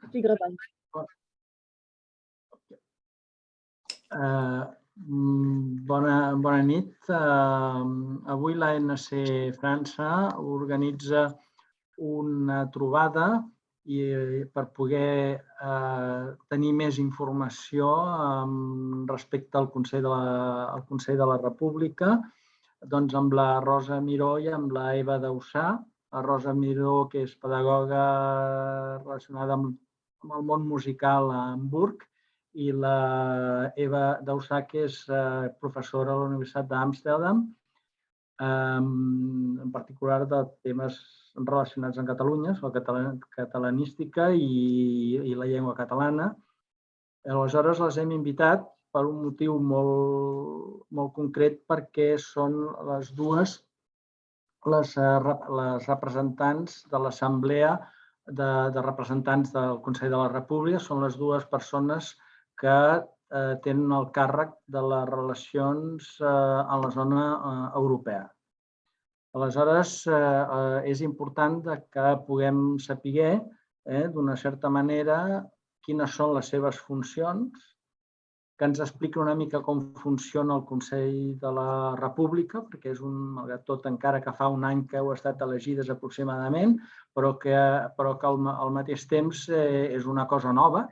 Estic gravant. Bona nit. Avui l'ANC França organitza una trobada per poder tenir més informació respecte al Consell de la República, doncs amb la Rosa Miró i amb la Eva Dausà. La Rosa Miró, que és pedagoga relacionada amb el món musical a Hamburg, i la Eva Dausà, que és professora a la Universitat d'Amsterdam, en particular de temes relacionats amb Catalunya, la catalanística i la llengua catalana. Aleshores, les hem invitat per un motiu molt concret, perquè són les dues les representants de l'Assemblea de Representants del Consell de la República. Són les dues persones que tenen el càrrec de les relacions a la zona europea. Aleshores, és important que puguem saber, d'una certa manera, quines són les seves funcions, que ens expliqui una mica com funciona el Consell de la República, perquè és malgrat tot, encara que fa un any que heu estat elegides aproximadament, però que al mateix temps és una cosa nova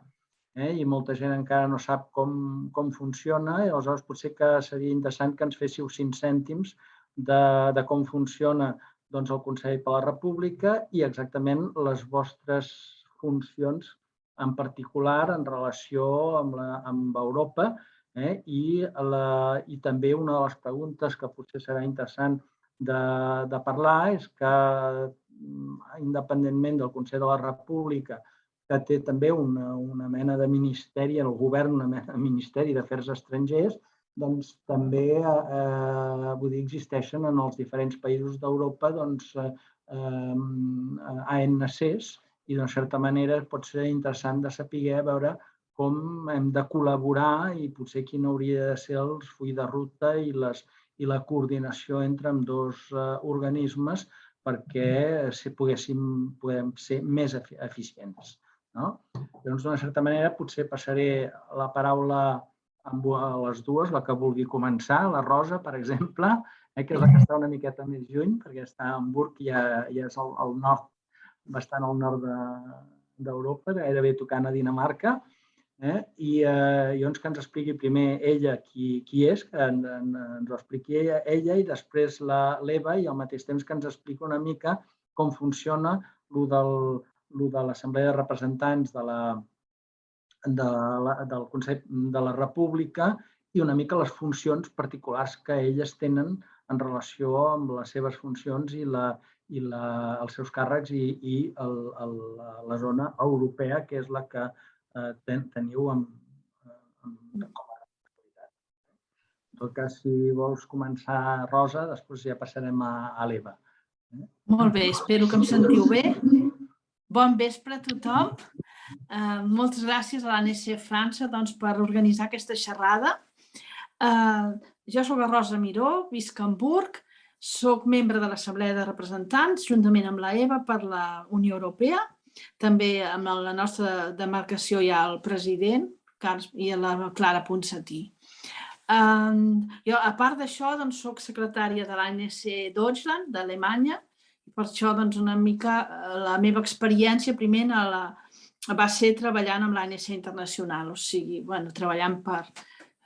i molta gent encara no sap com funciona, i aleshores potser que seria interessant que ens féssiu 5 cèntims de com funciona el Consell de la República i exactament les vostres funcions en particular en relació amb Europa. I també una de les preguntes que potser serà interessant de parlar és que, independentment del Consell de la República, que té també una mena de ministeri, el govern, una mena de ministeri d'afers estrangers, doncs també existeixen en els diferents països d'Europa ANCs, i d'una certa manera pot ser interessant de saber veure com hem de col·laborar i potser quin hauria de ser el full de ruta i la coordinació entre ambdós organismes perquè puguem ser més eficients. Doncs, d'una certa manera, potser passaré la paraula a les dues, la que vulgui començar, la Rosa, per exemple, que és la que està una miqueta més lluny, perquè està a Hamburg i ja és al nord, bastant al nord d'Europa, gairebé tocant a Dinamarca, i llavors que ens expliqui primer ella qui és, que ens ho expliqui ella, i després l'Eva, i al mateix temps que ens expliqui una mica com funciona el de l'Assemblea de Representants del Consell de la República i una mica les funcions particulars que elles tenen en relació amb les seves funcions i els seus càrrecs i la zona europea, que és la que teniu com a responsabilitat. En tot cas, si vols començar, Rosa, després ja passarem a l'Eva. Molt bé, espero que em sentiu bé. Bon vespre a tothom. Moltes gràcies a l'ANC França per organitzar aquesta xerrada. Jo soc la Rosa Miró, visc a Hamburg, soc membre de l'Assemblea de Representants, juntament amb la Eva per la Unió Europea. També amb la nostra demarcació hi ha el president i la Clara Ponsatí. Jo, a part d'això, soc secretària de l'ANC Deutschland, d'Alemanya, i per això una mica la meva experiència primer va ser treballant amb l'ANC Internacional, o sigui, treballant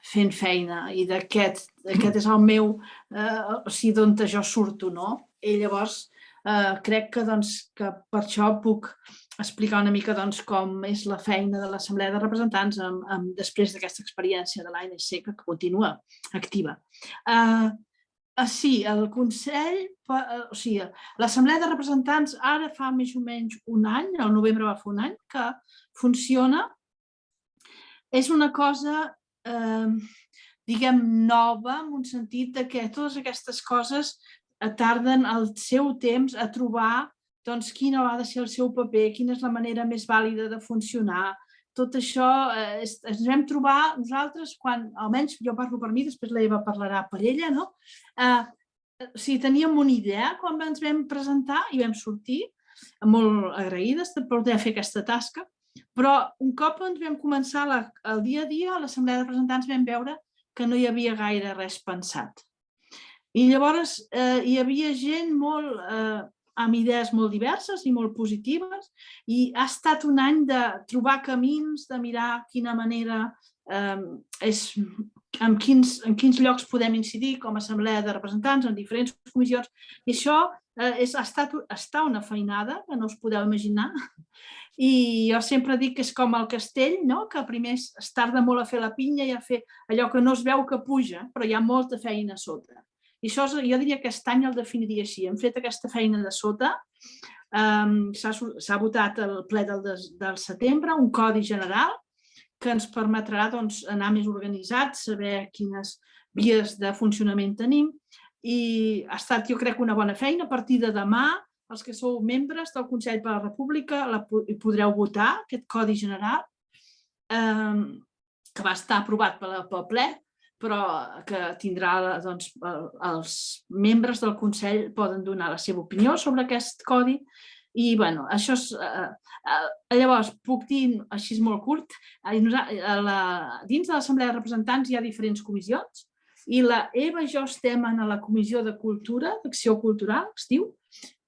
fent feina, i aquest és el meu, o sigui, d'on jo surto, no? I llavors crec que per això puc explicar una mica com és la feina de l'Assemblea de Representants després d'aquesta experiència de l'ANC, que continua activa. Sí, el Consell, o sigui, l'Assemblea de Representants ara fa més o menys un any, al novembre va fer un any, que funciona. És una cosa, diguem, nova, en un sentit que totes aquestes coses tarden el seu temps a trobar quin ha de ser el seu paper, quina és la manera més vàlida de funcionar. Tot això ens vam trobar nosaltres quan, almenys jo parlo per mi, després la Eva parlarà per ella, no? Teníem una idea quan ens vam presentar i vam sortir molt agraïdes de poder fer aquesta tasca, Però un cop vam començar el dia a dia, a l'Assemblea de Representants vam veure que no hi havia gaire res pensat. I llavors hi havia gent amb idees molt diverses i molt positives, i ha estat un any de trobar camins, de mirar quina manera en quins llocs podem incidir com a Assemblea de Representants, en diferents comissions, i això està una feinada que no us podeu imaginar. I jo sempre dic que és com el castell, no? Que primer es tarda molt a fer la pinya i a fer allò que no es veu que puja, però hi ha molta feina a sota. I això jo diria que aquest any el definiria així. Hem fet aquesta feina de sota, s'ha votat al ple del setembre un codi general que ens permetrà anar més organitzats, saber quines vies de funcionament tenim, i ha estat, jo crec, una bona feina. A partir de demà, els que sou membres del Consell per la República podreu votar aquest Codi General, que va estar aprovat pel ple, però que tindrà, els membres del Consell poden donar la seva opinió sobre aquest codi. I, bueno, això és... Llavors, puc dir, així és molt curt, dins de l'Assemblea de Representants hi ha diferents comissions, i la Eva i jo estem a la Comissió de Cultura, d'Acció Cultural, es diu,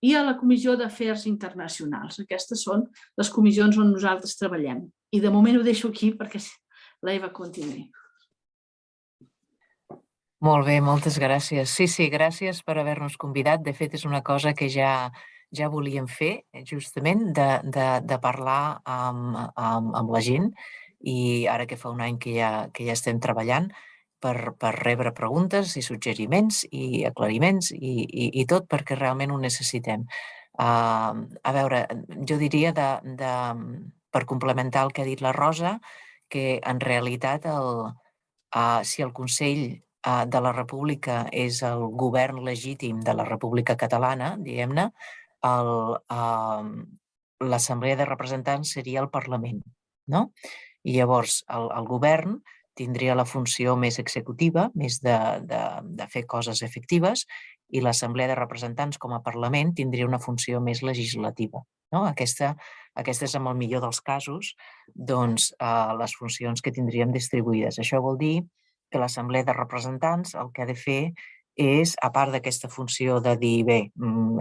i a la Comissió d'Afers Internacionals. Aquestes són les comissions on nosaltres treballem. I de moment ho deixo aquí perquè l'Eva continuï. Molt bé, moltes gràcies. Sí, gràcies per haver-nos convidat. De fet, és una cosa que ja volíem fer, justament, de parlar amb la gent, i ara que fa un any que ja estem treballant per rebre preguntes i suggeriments i aclariments i tot, perquè realment ho necessitem. A veure, jo diria, per complementar el que ha dit la Rosa, que en realitat si el Consell de la República és el govern legítim de la República Catalana, diguem-ne, l'Assemblea de Representants seria el Parlament, no? I llavors el govern tindria la funció més executiva, més de fer coses efectives, i l'Assemblea de Representants com a Parlament tindria una funció més legislativa. Aquesta és, en el millor dels casos, les funcions que tindríem distribuïdes. Això vol dir que l'Assemblea de Representants el que ha de fer és, a part d'aquesta funció de dir, bé,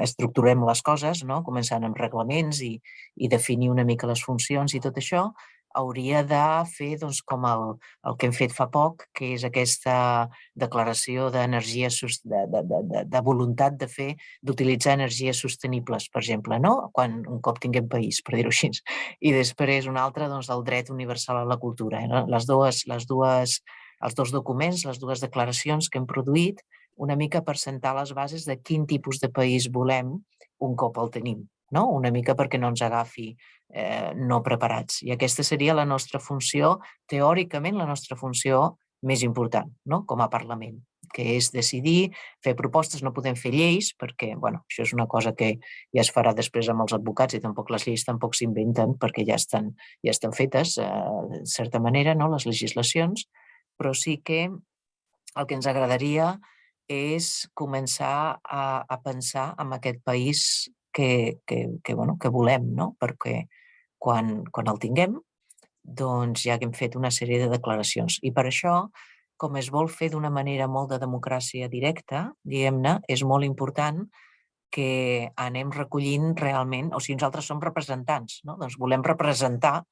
estructurem les coses, començant amb reglaments i definir una mica les funcions i tot això, hauria de fer com el que hem fet fa poc, que és aquesta declaració d'energia, de voluntat d'utilitzar energies sostenibles, per exemple, un cop tinguem país, per dir-ho així. I després un altre, el dret universal a la cultura. Els dos documents, les dues declaracions que hem produït, una mica per sentar les bases de quin tipus de país volem un cop el tenim, una mica perquè no ens agafi no preparats. I aquesta seria la nostra funció, teòricament la nostra funció més important, com a Parlament, que és decidir, fer propostes. No podem fer lleis, perquè això és una cosa que ja es farà després amb els advocats, i tampoc les lleis tampoc s'inventen, perquè ja estan fetes, de certa manera, les legislacions, però sí que el que ens agradaria és començar a pensar en aquest país que volem, perquè quan el tinguem, ja hem fet una sèrie de declaracions. I per això, com es vol fer d'una manera molt de democràcia directa, diguem-ne, és molt important que anem recollint realment, o sigui, nosaltres som representants, volem representar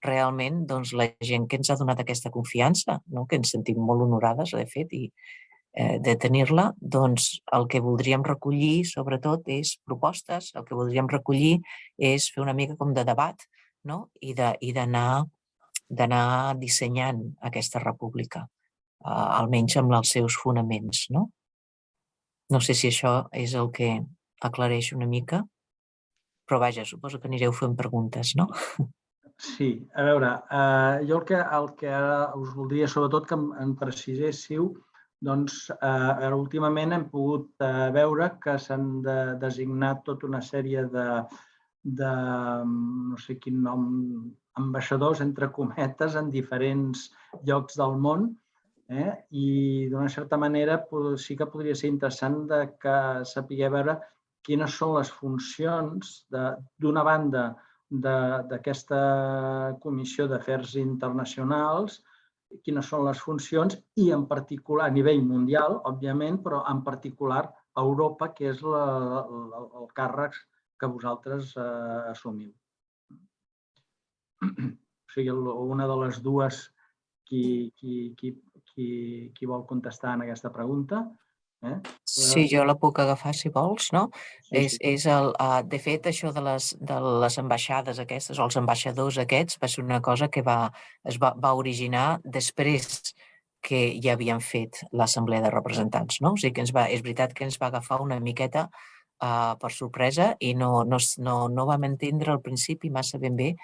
realment la gent que ens ha donat aquesta confiança, que ens sentim molt honorades, de fet, i de tenir-la, el que voldríem recollir, sobretot, és propostes, el que voldríem recollir és fer una mica com de debat i d'anar dissenyant aquesta república, almenys amb els seus fonaments. No sé si això és el que aclareix una mica, però vaja, suposo que anireu fent preguntes, no? Sí, a veure, jo el que ara us voldria sobretot que em preciséssiu, últimament hem pogut veure que s'han designat tota una sèrie de no sé quin nom, ambaixadors, entre cometes, en diferents llocs del món, i d'una certa manera sí que podria ser interessant que sapigueu veure quines són les funcions, d'una banda, d'aquesta Comissió d'Afers Internacionals, quines són les funcions i en particular a nivell mundial, òbviament, però en particular a Europa, que és el càrrec que vosaltres assumiu. O sigui, una de les dues qui vol contestar en aquesta pregunta. Sí, jo la puc agafar si vols, no? Sí. De fet, això de les ambaixades aquestes, o els ambaixadors aquests, va ser una cosa que es va originar després que ja havien fet l'Assemblea de Representants, no? O sigui que és veritat que ens va agafar una miqueta per sorpresa i no vam entendre al principi massa ben bé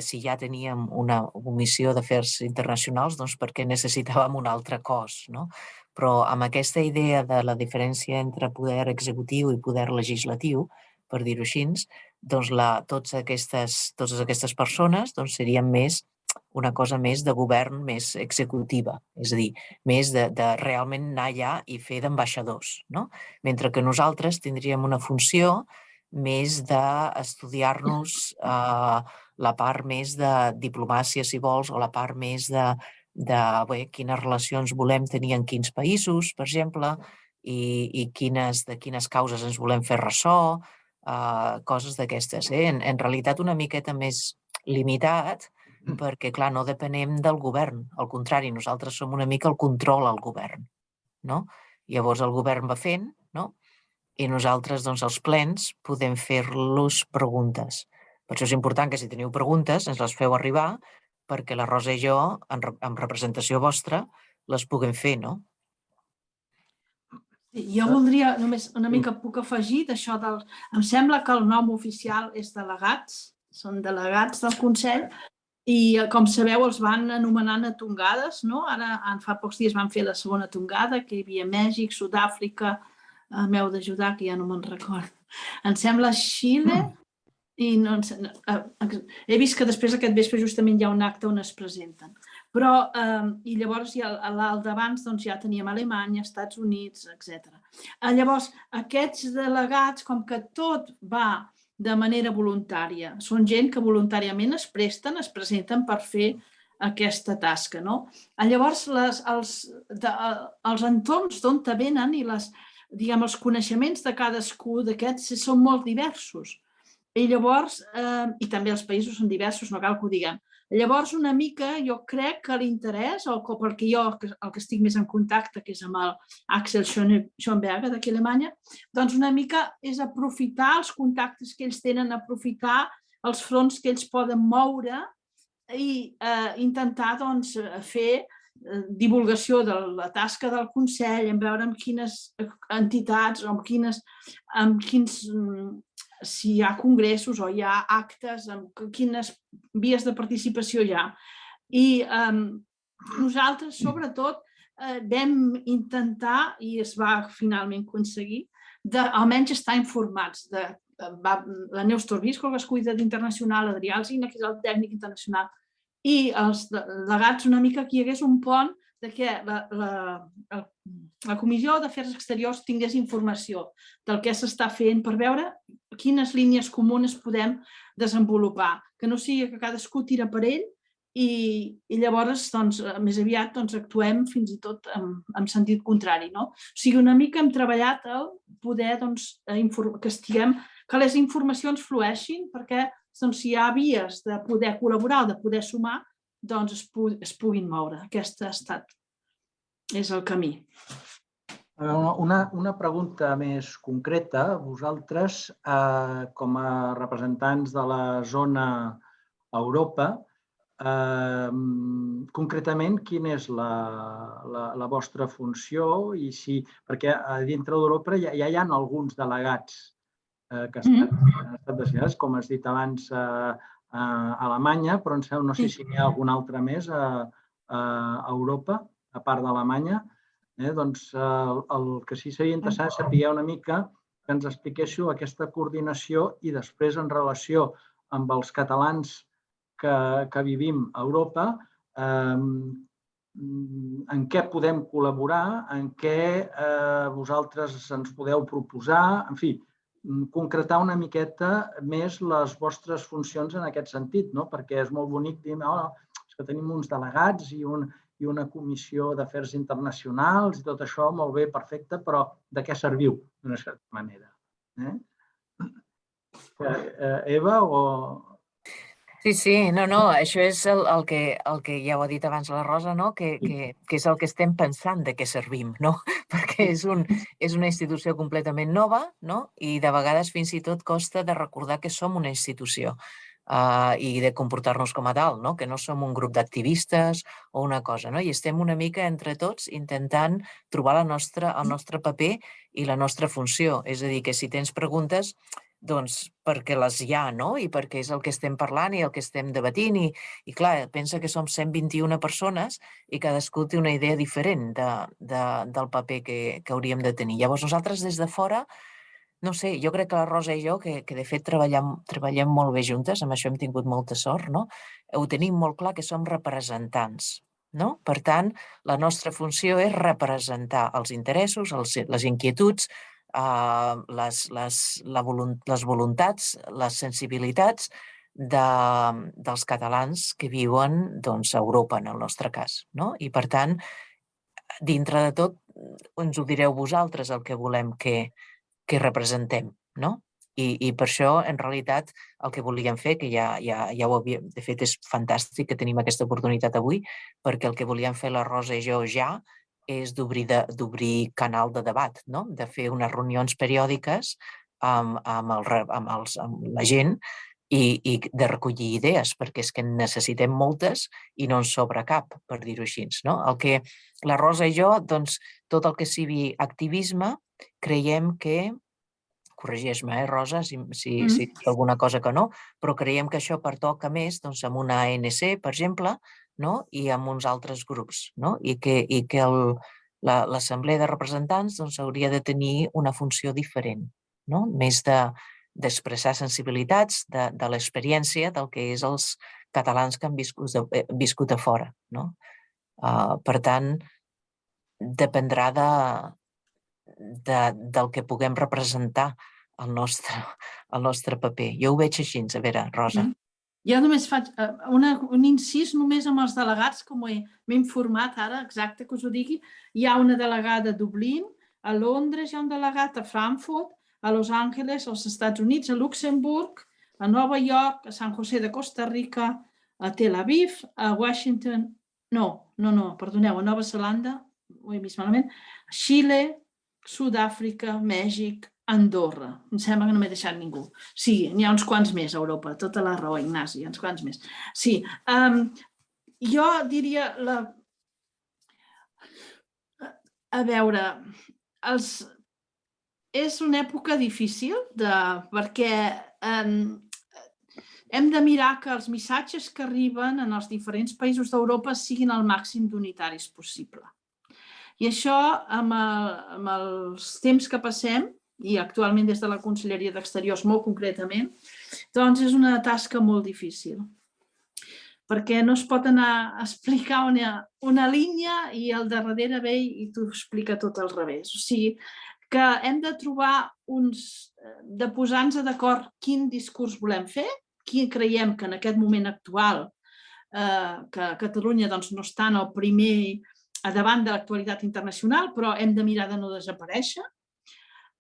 si ja teníem una comissió d'afers internacionals, doncs perquè necessitàvem un altre cos, no? Però amb aquesta idea de la diferència entre poder executiu i poder legislatiu, per dir-ho així, doncs totes aquestes persones serien una cosa més de govern, més executiva, és a dir, més de realment anar allà i fer d'ambaixadors, no? Mentre que nosaltres tindríem una funció més d'estudiar-nos la part més de diplomàcia, si vols, o la part més de quines relacions volem tenir en quins països, per exemple, i de quines causes ens volem fer ressò, coses d'aquestes. En realitat una miqueta més limitat, perquè, clar, no depenem del govern. Al contrari, nosaltres som una mica el control al govern, no? Llavors el govern va fent, no? I nosaltres, doncs, els plens, podem fer-los preguntes. Per això és important que si teniu preguntes ens les feu arribar perquè la Rosa i jo, en representació vostra, les puguem fer, no? Jo voldria, només una mica puc afegir d'això del... Em sembla que el nom oficial és delegats, són delegats del Consell, i com sabeu els van anomenant a tongades, no? Ara, fa pocs dies van fer la segona tongada, que hi havia Mèxic, Sud-àfrica, m'heu d'ajudar, que ja no me'n recordo. Em sembla Xile, i he vist que després aquest vespre justament hi ha un acte on es presenten. Però, i llavors al d'abans ja teníem Alemanya, Estats Units, etc. Llavors, aquests delegats, com que tot va de manera voluntària, són gent que voluntàriament es presten, es presenten per fer aquesta tasca, no? Llavors, els entorns d'on venen i els coneixements de cadascú d'aquests són molt diversos. I llavors, i també els països són diversos, no cal que ho diguem. Llavors, una mica, jo crec que l'interès, perquè jo el que estic més en contacte, que és amb l'Axel Schoenberger d'aquí a Alemanya, doncs una mica és aprofitar els contactes que ells tenen, aprofitar els fronts que ells poden moure i intentar fer divulgació de la tasca del Consell, en veure amb quines entitats o amb quins si hi ha congressos o hi ha actes, quines vies de participació hi ha. I nosaltres, sobretot, vam intentar, i es va finalment aconseguir, almenys estar informats. La Neus Torbisco, que és cuidadora internacional, Adrià Alsina, que és el tècnic internacional, i els delegats una mica que hi hagués un pont de que la Comissió d'Afers Exteriors tingués informació del que s'està fent per veure quines línies comunes podem desenvolupar, que no sigui que cadascú tira per ell i llavors més aviat actuem fins i tot en sentit contrari. O sigui, una mica hem treballat el poder que les informacions flueixin perquè si hi ha vies de poder col·laborar o de poder sumar, doncs es puguin moure. Aquest és el camí. Una pregunta més concreta. Vosaltres, com a representants de la zona Europa, concretament, quina és la vostra funció? Perquè dintre d'Europa ja hi ha alguns delegats que han estat designats, com has dit abans, a Alemanya, però no sé si n'hi ha algun altre més a Europa, a part d'Alemanya. Doncs el que sí seria interessant és saber una mica que ens expliquéssiu aquesta coordinació i després en relació amb els catalans que vivim a Europa, en què podem col·laborar, en què vosaltres ens podeu proposar, en fi, concretar una miqueta més les vostres funcions en aquest sentit, no? Perquè és molt bonic dir que tenim uns delegats i una comissió d'afers internacionals i tot això, molt bé, perfecte, però de què serviu, d'una certa manera? Eva, o... Sí, no, això és el que ja ho ha dit abans la Rosa, no? Que és el que estem pensant de què servim, no? Perquè és una institució completament nova, no? I de vegades fins i tot costa de recordar que som una institució i de comportar-nos com a tal, no? Que no som un grup d'activistes o una cosa, no? I estem una mica entre tots intentant trobar el nostre paper i la nostra funció. És a dir, que si tens preguntes, doncs perquè les hi ha, no? I perquè és el que estem parlant i el que estem debatint. I clar, pensa que som 121 persones i cadascú té una idea diferent del paper que hauríem de tenir. Llavors nosaltres des de fora, no sé, jo crec que la Rosa i jo, que de fet treballem molt bé juntes, amb això hem tingut molta sort, no? Ho tenim molt clar que som representants, no? Per tant, la nostra funció és representar els interessos, les inquietuds, les voluntats, les sensibilitats dels catalans que viuen a Europa, en el nostre cas, no? I per tant, dintre de tot, ens ho direu vosaltres el que volem que representem, no? I per això, en realitat, el que volíem fer, que ja ho havíem... De fet, és fantàstic que tenim aquesta oportunitat avui, perquè el que volíem fer la Rosa i jo ja és d'obrir canal de debat, no? De fer unes reunions periòdiques amb la gent i de recollir idees, perquè és que en necessitem moltes i no ens sobra cap, per dir-ho així, no? El que la Rosa i jo, doncs, tot el que sigui activisme, creiem que, corregeix-me, Rosa, si dic alguna cosa que no, però creiem que això pertoca més amb una ANC, per exemple, no? I amb uns altres grups, no? I que l'Assemblea de Representants hauria de tenir una funció diferent, no? Més d'expressar sensibilitats, de l'experiència del que és els catalans que han viscut a fora, no? Per tant, dependrà del que puguem representar el nostre paper. Jo ho veig així, a veure, Rosa. Jo només faig un incís només amb els delegats, com m'he informat ara, exacte que us ho digui. Hi ha una delegada a Dublín, a Londres hi ha un delegat, a Frankfurt, a Los Angeles, als Estats Units, a Luxemburg, a Nova York, a San José de Costa Rica, a Tel Aviv, a Washington... perdoneu, a Nova Zelanda, ho he vist malament, a Xile, Sud-àfrica, Mèxic, Andorra. Em sembla que no m'he deixat ningú. Sí, n'hi ha uns quants més a Europa. Tota la raó, Ignasi, uns quants més. Sí, jo diria... A veure, és una època difícil perquè hem de mirar que els missatges que arriben en els diferents països d'Europa siguin el màxim d'unitaris possible. I això, amb els temps que passem, i actualment des de la Conselleria d'Exteriors molt concretament, doncs és una tasca molt difícil. Perquè no es pot anar a explicar una línia i al darrere ve i t'ho explica tot al revés. O sigui, que hem de trobar de posar-nos d'acord quin discurs volem fer, qui creiem que en aquest moment actual que Catalunya no està en el primer davant de l'actualitat internacional, però hem de mirar de no desaparèixer.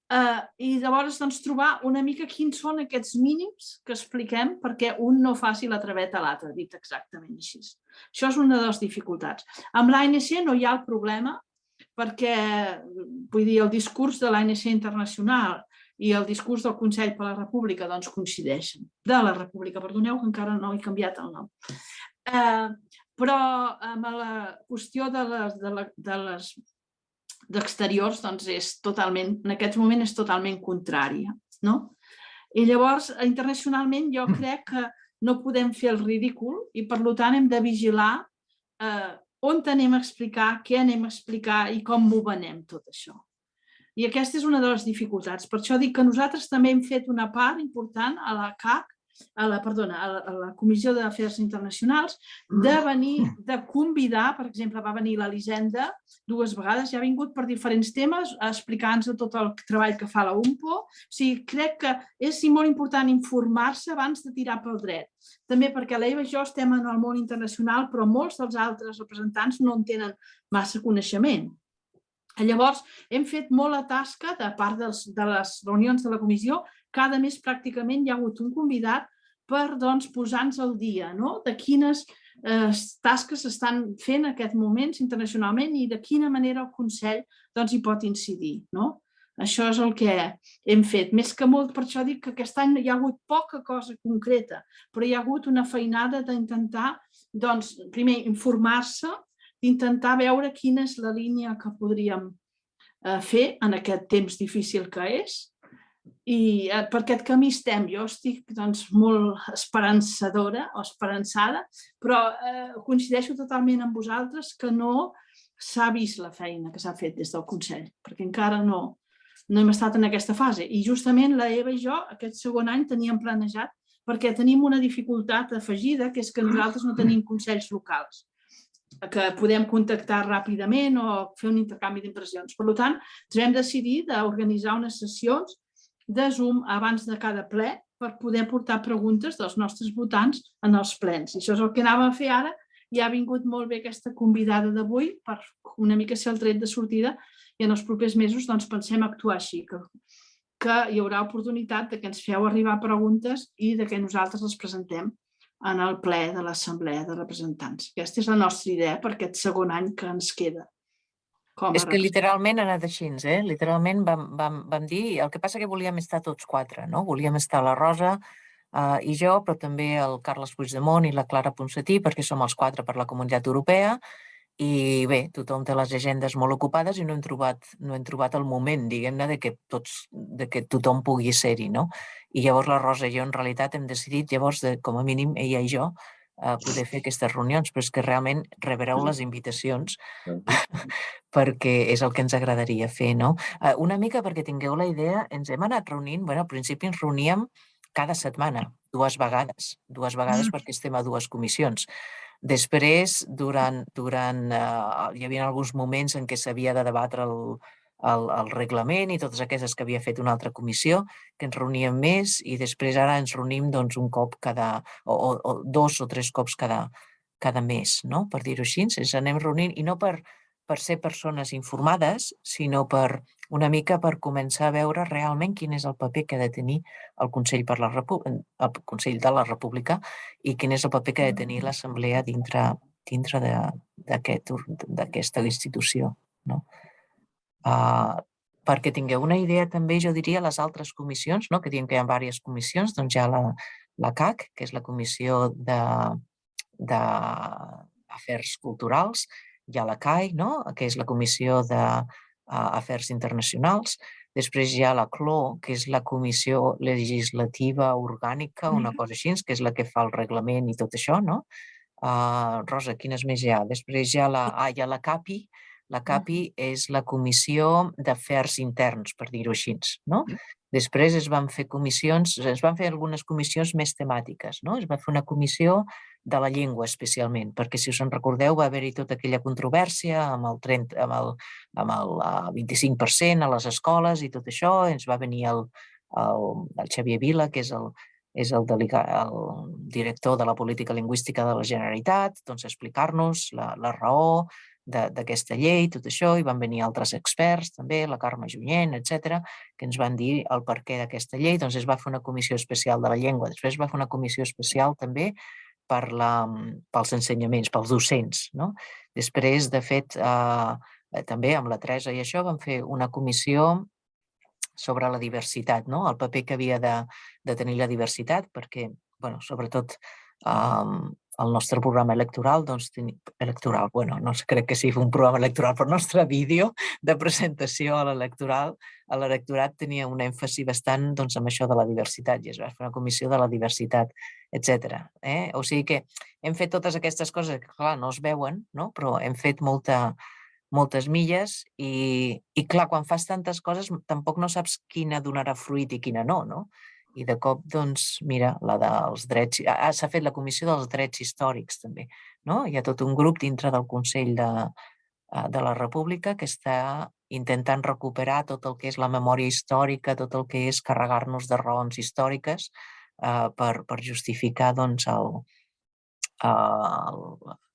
I llavors trobar una mica quins són aquests mínims que expliquem perquè un no faci la traveta a l'altre, dit exactament així. Això és una de les dificultats. Amb l'ANC no hi ha el problema perquè, vull dir, el discurs de l'ANC internacional i el discurs del Consell per la República coincideixen. De la República, perdoneu, que encara no he canviat el nom. Però amb la qüestió d'exteriors, en aquest moment és totalment contrària. I llavors, internacionalment, jo crec que no podem fer el ridícul i, per tant, hem de vigilar on anem a explicar, què anem a explicar i com ho venem tot això. I aquesta és una de les dificultats. Per això dic que nosaltres també hem fet una part important a la CAC a la Comissió d'Afers Internacionals, de convidar, per exemple, va venir l'Elisenda 2 vegades, ja ha vingut per diferents temes, explicant-nos tot el treball que fa la UMPO. O sigui, crec que és molt important informar-se abans de tirar pel dret. També perquè l'Eva i jo estem en el món internacional, però molts dels altres representants no en tenen massa coneixement. Llavors, hem fet molt la tasca de part de les reunions de la comissió. Cada mes pràcticament hi ha hagut un convidat per posar-nos al dia de quines tasques s'estan fent en aquests moments internacionalment i de quina manera el Consell hi pot incidir. Això és el que hem fet. Més que molt, per això dic que aquest any hi ha hagut poca cosa concreta, però hi ha hagut una feinada d'intentar, primer, informar-se, d'intentar veure quina és la línia que podríem fer en aquest temps difícil que és. I per aquest camí estem. Jo estic molt esperançadora o esperançada, però coincideixo totalment amb vosaltres que no s'ha vist la feina que s'ha fet des del Consell, perquè encara no hem estat en aquesta fase. I justament la Eva i jo aquest segon any teníem planejat, perquè tenim una dificultat afegida, que és que nosaltres no tenim consells locals que podem contactar ràpidament o fer un intercanvi d'impressions. Per tant, ens vam decidir d'organitzar unes sessions de Zoom abans de cada ple per poder portar preguntes dels nostres votants en els plens. I això és el que anàvem a fer ara i ha vingut molt bé aquesta convidada d'avui per una mica ser el tret de sortida i en els propers mesos pensem actuar així, que hi haurà oportunitat que ens feu arribar preguntes i que nosaltres les presentem en el ple de l'Assemblea de Representants. Aquesta és la nostra idea per aquest segon any que ens queda. És que literalment ha anat així, literalment vam dir, el que passa que volíem estar tots 4, no? Volíem estar la Rosa i jo, però també el Carles Puigdemont i la Clara Ponsatí, perquè som els 4 per la Comunitat Europea, i bé, tothom té les agendes molt ocupades i no hem trobat el moment, diguem-ne, de que tothom pugui ser-hi, no? I llavors la Rosa i jo en realitat hem decidit, llavors, com a mínim, ella i jo, poder fer aquestes reunions, però és que realment rebreu les invitacions perquè és el que ens agradaria fer, no? Una mica perquè tingueu la idea, ens hem anat reunint, al principi ens reuníem cada setmana, 2 vegades perquè estem a 2 comissions. Després, hi havia alguns moments en què s'havia de debatre el reglament i totes aquestes que havia fet una altra comissió, que ens reuníem més i després ara ens reunim un cop o 2 o 3 cops cada mes, no? Per dir-ho així, ens anem reunint i no per ser persones informades, sinó una mica per començar a veure realment quin és el paper que ha de tenir el Consell de la República i quin és el paper que ha de tenir l'Assemblea dintre d'aquesta institució. Perquè tingueu una idea també, jo diria, les altres comissions, que diem que hi ha diverses comissions, doncs hi ha la CAC, que és la Comissió d'Afers Culturals, hi ha la CAI, que és la Comissió d'Afers Internacionals, després hi ha la CLO, que és la Comissió Legislativa Orgànica, una cosa així, que és la que fa el reglament i tot això, no? Rosa, quines més hi ha? Després hi ha la CAPI. La CAPI és la Comissió d'Afers Interns, per dir-ho així, no? Després es van fer algunes comissions més temàtiques, no? Es va fer una comissió de la llengua especialment, perquè si us en recordeu va haver-hi tota aquella controvèrsia amb el 25% a les escoles i tot això, ens va venir el Xavier Vila, que és el director de la política lingüística de la Generalitat, doncs a explicar-nos la raó d'aquesta llei, tot això, i van venir altres experts també, la Carme Junyent, etc., que ens van dir el perquè d'aquesta llei. Doncs es va fer una comissió especial de la llengua, després es va fer una comissió especial també pels ensenyaments, pels docents. Després, de fet, també amb la Teresa i això vam fer una comissió sobre la diversitat, el paper que havia de tenir la diversitat, perquè, sobretot, el nostre programa electoral, no crec que sigui un programa electoral, però el nostre vídeo de presentació a l'electorat tenia un èmfasi bastant en això de la diversitat i es va fer una comissió de la diversitat, etc. O sigui que hem fet totes aquestes coses que, clar, no es veuen, però hem fet moltes milles i, clar, quan fas tantes coses tampoc no saps quina donarà fruit i quina no? I de cop, doncs, mira, la dels drets... S'ha fet la Comissió dels Drets Històrics, també. Hi ha tot un grup dintre del Consell de la República que està intentant recuperar tot el que és la memòria històrica, tot el que és carregar-nos de raons històriques per justificar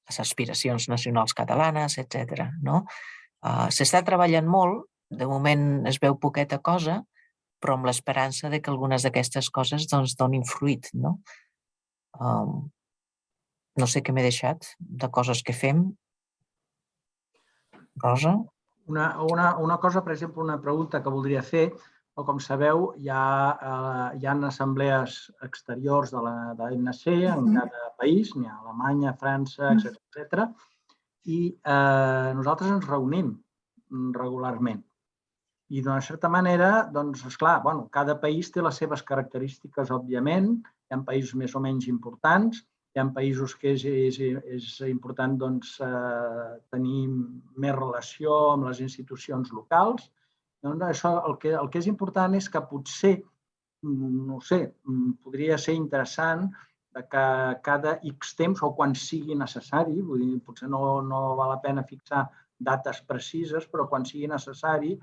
les aspiracions nacionals catalanes, etc. S'està treballant molt, de moment es veu poqueta cosa, però amb l'esperança que algunes d'aquestes coses donin fruit. No sé què m'he deixat de coses que fem. Rosa? Una cosa, per exemple, una pregunta que voldria fer, com sabeu, hi ha assemblees exteriors de l'ANC en cada país, n'hi ha Alemanya, França, etc. I nosaltres ens reunim regularment. I d'una certa manera, doncs, esclar, cada país té les seves característiques, òbviament. Hi ha països més o menys importants, hi ha països que és important tenir més relació amb les institucions locals. Això, el que és important és que potser, no sé, podria ser interessant que cada X temps o quan sigui necessari, vull dir, potser no val la pena fixar dates precises, però quan sigui necessari,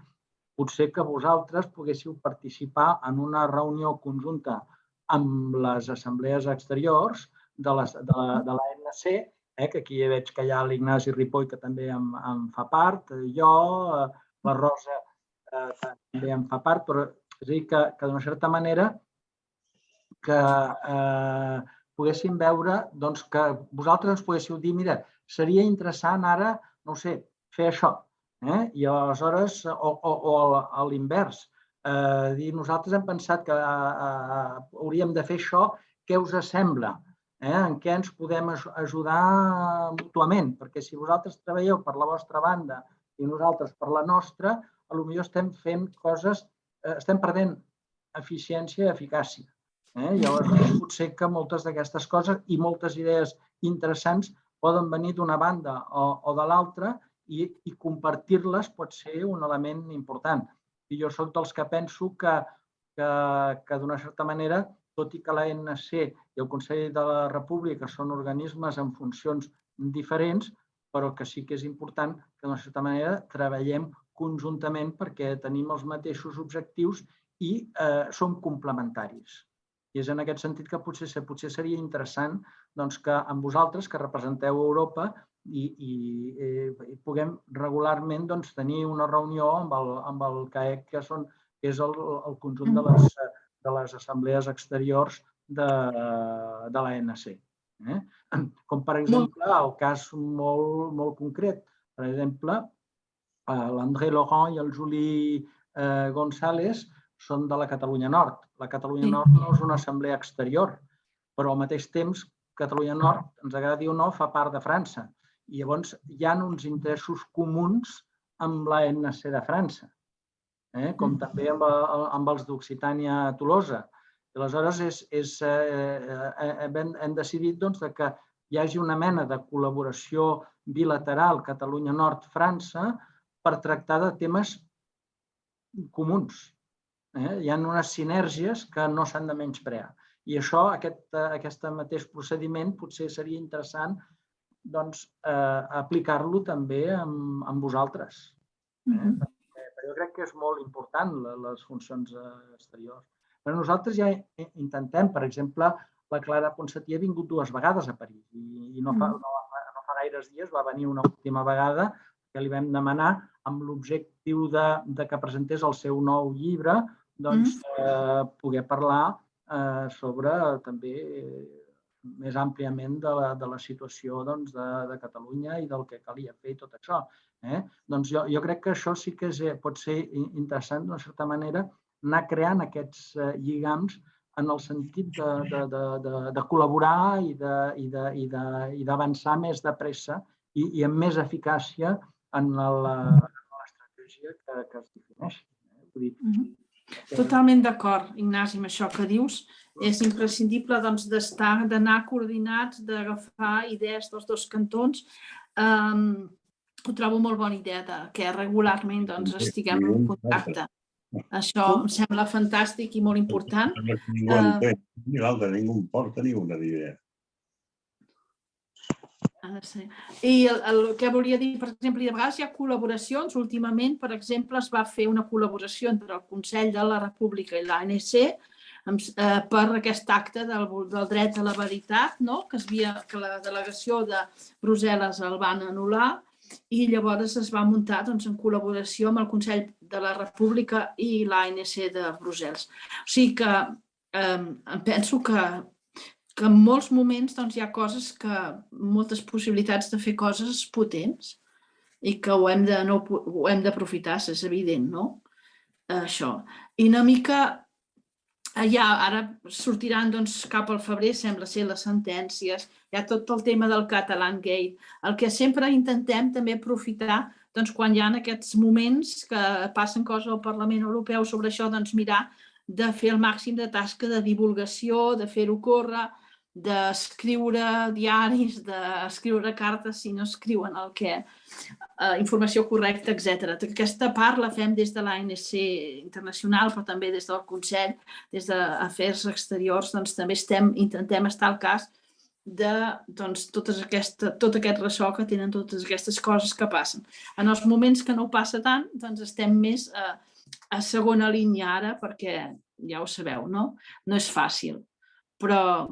potser que vosaltres poguéssiu participar en una reunió conjunta amb les assemblees exteriors de l'ANC, que aquí veig que hi ha l'Ignasi Ripoll, que també en fa part, jo, la Rosa també en fa part, però és a dir, que d'una certa manera que poguéssim veure que vosaltres ens poguéssiu dir, mira, seria interessant ara, no sé, fer això. I aleshores, o a l'invers, dir, nosaltres hem pensat que hauríem de fer això, què us sembla? En què ens podem ajudar mútuament? Perquè si vosaltres treballeu per la vostra banda i nosaltres per la nostra, potser estem fent coses, estem perdent eficiència i eficàcia. Llavors, potser que moltes d'aquestes coses i moltes idees interessants poden venir d'una banda o de l'altra i compartir-les pot ser un element important. I jo soc dels que penso que d'una certa manera, tot i que l'ANC i el Consell de la República són organismes amb funcions diferents, però que sí que és important que d'una certa manera treballem conjuntament perquè tenim els mateixos objectius i som complementaris. I és en aquest sentit que potser seria interessant que amb vosaltres, que representeu Europa, i puguem regularment tenir una reunió amb el CAEC, que és el conjunt de les assemblees exteriors de l'ANC. Com, per exemple, el cas molt concret. Per exemple, l'André Laurent i el Juli González són de la Catalunya Nord. La Catalunya Nord no és una assemblea exterior, però al mateix temps Catalunya Nord, ens agradi o no, fa part de França. I llavors hi ha uns interessos comuns amb l'ANC de França, com també amb els d'Occitània-Tolosa. Aleshores, hem decidit que hi hagi una mena de col·laboració bilateral Catalunya Nord-França per tractar de temes comuns. Hi ha unes sinergies que no s'han de menysprear. I això, aquest mateix procediment, potser seria interessant aplicar-lo també amb vosaltres. Jo crec que és molt important les funcions exteriors. Però nosaltres ja intentem, per exemple, la Clara Ponsatí ha vingut 2 vegades a París i no fa gaires dies va venir una última vegada que li vam demanar amb l'objectiu que presentés el seu nou llibre, poder parlar sobre també més àmpliament de la situació de Catalunya i del que calia fer i tot això. Jo crec que això sí que pot ser interessant, d'una certa manera, anar creant aquests lligams en el sentit de col·laborar i d'avançar més de pressa i amb més eficàcia en l'estratègia que es defineixi. Totalment d'acord, Ignasi, amb això que dius. És imprescindible d'anar coordinats, d'agafar idees dels 2 cantons. Ho trobo molt bona idea que regularment estiguem en contacte. Això em sembla fantàstic i molt important. Ningú entén, ni l'altre, ningú en porta ni una idea. I el que volia dir, per exemple, de vegades hi ha col·laboracions. Últimament, per exemple, es va fer una col·laboració entre el Consell de la República i l'ANC per aquest acte del dret a la veritat, que la delegació de Brussel·les el van anul·lar, i llavors es va muntar en col·laboració amb el Consell de la República i l'ANC de Brussel·les. O sigui que penso que en molts moments hi ha moltes possibilitats de fer coses potents i que ho hem d'aprofitar, és evident, no? Això. I una mica ja ara sortiran cap al febrer, sembla ser, les sentències, hi ha tot el tema del Catalan Gate. El que sempre intentem també aprofitar quan hi ha aquests moments que passen coses al Parlament Europeu sobre això, mirar de fer el màxim de tasca de divulgació, de fer-ho córrer, d'escriure diaris, d'escriure cartes si no escriuen informació correcta, etc. Aquesta part la fem des de l'ANC internacional, però també des del Consell, des d'Afers Exteriors, també intentem estar al cas de tot aquest ressò que tenen totes aquestes coses que passen. En els moments que no ho passa tant, estem més a segona línia ara, perquè ja ho sabeu, no? No és fàcil, però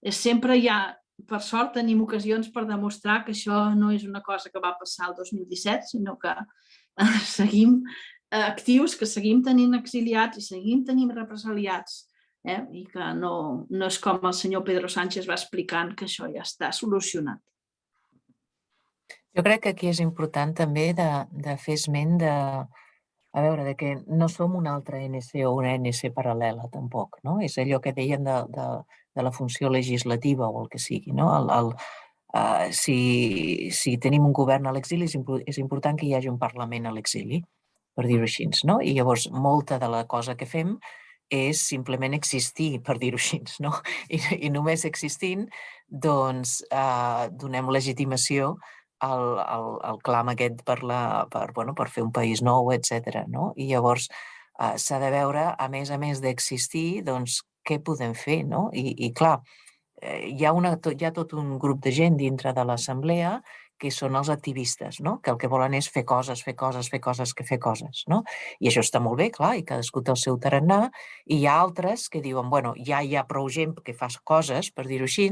sempre hi ha, per sort, tenim ocasions per demostrar que això no és una cosa que va passar el 2017, sinó que seguim actius, que seguim tenint exiliats i seguim tenint represaliats, i que no és com el senyor Pedro Sánchez va explicant, que això ja està solucionat. Jo crec que aquí és important també de fer esment de que no som una altra ANC o una ANC paral·lela, tampoc, no? És allò que deien de la funció legislativa o el que sigui, no? Si tenim un govern a l'exili, és important que hi hagi un Parlament a l'exili, per dir-ho així, no? I llavors molta de la cosa que fem és simplement existir, per dir-ho així, no? I només existint, doncs, donem legitimació al clam aquest per fer un país nou, etc. I llavors s'ha de veure, a més d'existir, doncs, què podem fer, no? I clar, hi ha tot un grup de gent dintre de l'assemblea que són els activistes, no? Que el que volen és fer coses, no? I això està molt bé, clar, i cadascú té el seu tarannà, i hi ha altres que diuen, bueno, ja hi ha prou gent que fa coses, per dir-ho així,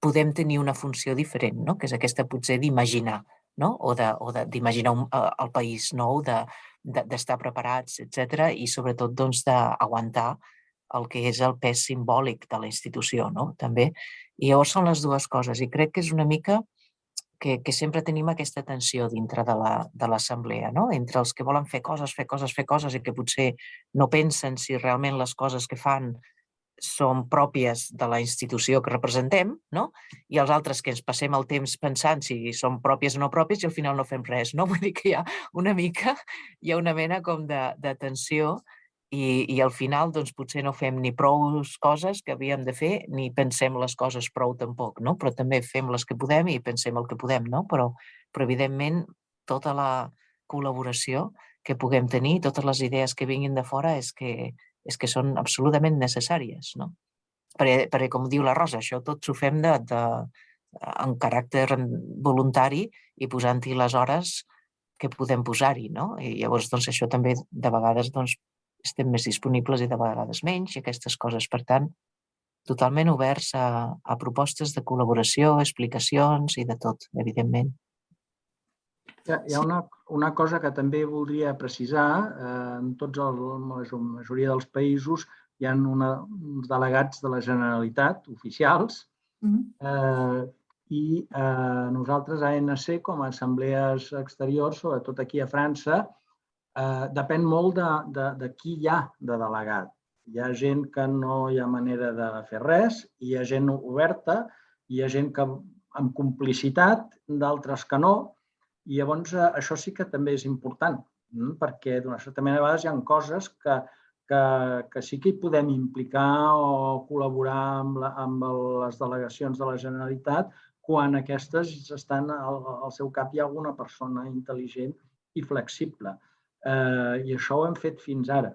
podem tenir una funció diferent, no? Que és aquesta potser d'imaginar, no? O d'imaginar el país nou, d'estar preparats, etc. I sobretot d'aguantar el que és el pes simbòlic de la institució, no? També. I llavors són les dues coses. I crec que és una mica que sempre tenim aquesta tensió dintre de l'assemblea, no? Entre els que volen fer coses i que potser no pensen si realment les coses que fan són pròpies de la institució que representem, no? I els altres que ens passem el temps pensant si són pròpies o no pròpies i al final no fem res, no? Vull dir que hi ha una mena com de tensió i al final doncs potser no fem ni prou coses que havíem de fer ni pensem les coses prou tampoc, no? Però també fem les que podem i pensem el que podem, no? Però evidentment tota la col·laboració que puguem tenir, totes les idees que vinguin de fora és que són absolutament necessàries, no? Perquè com diu la Rosa, això tot s'ho fem en caràcter voluntari i posant-hi les hores que podem posar-hi, no? I llavors doncs això també de vegades doncs estem més disponibles i de vegades menys i aquestes coses, per tant, totalment oberts a propostes de col·laboració, explicacions i de tot, evidentment. Hi ha una cosa que també voldria precisar. En la majoria dels països hi ha uns delegats de la Generalitat oficials i nosaltres a ANC, com a assemblees exteriors, sobretot aquí a França, depèn molt de qui hi ha de delegat. Hi ha gent que no hi ha manera de fer res, hi ha gent oberta, hi ha gent que amb complicitat, d'altres que no, i llavors això sí que també és important, perquè d'una certa manera a vegades hi ha coses que sí que hi podem implicar o col·laborar amb les delegacions de la Generalitat quan aquestes estan al seu cap hi ha alguna persona intel·ligent i flexible. I això ho hem fet fins ara.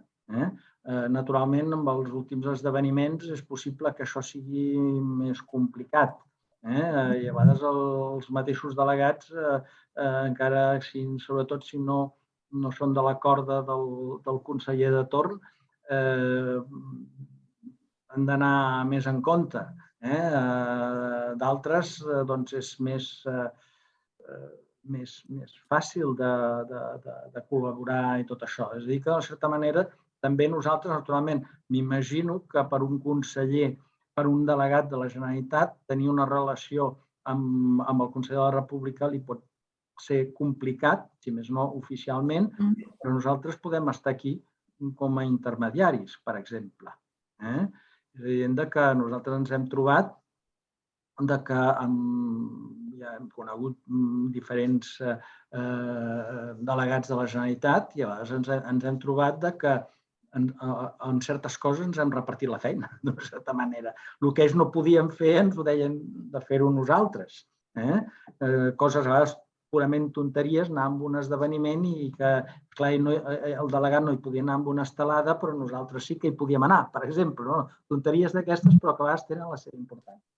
Naturalment, amb els últims esdeveniments és possible que això sigui més complicat. I a vegades els mateixos delegats, encara, sobretot si no són de la corda del conseller de torn, han d'anar més en compte. D'altres, doncs, és més fàcil de col·laborar i tot això. És a dir, que, de certa manera, també nosaltres, naturalment, m'imagino que per un conseller, per un delegat de la Generalitat, tenir una relació amb el Consell de la República li pot ser complicat, si més no oficialment, però nosaltres podem estar aquí com a intermediaris, per exemple. És evident que nosaltres ens hem trobat que ja hem conegut diferents delegats de la Generalitat i a vegades ens hem trobat que en certes coses ens hem repartit la feina, d'una certa manera. El que ells no podien fer ens ho deien de fer-ho nosaltres. Coses a vegades purament tonteries, anar a un esdeveniment i que, clar, el delegat no hi podia anar amb una estelada, però nosaltres sí que hi podíem anar, per exemple. Tonteries d'aquestes, però que a vegades tenen la seva importància.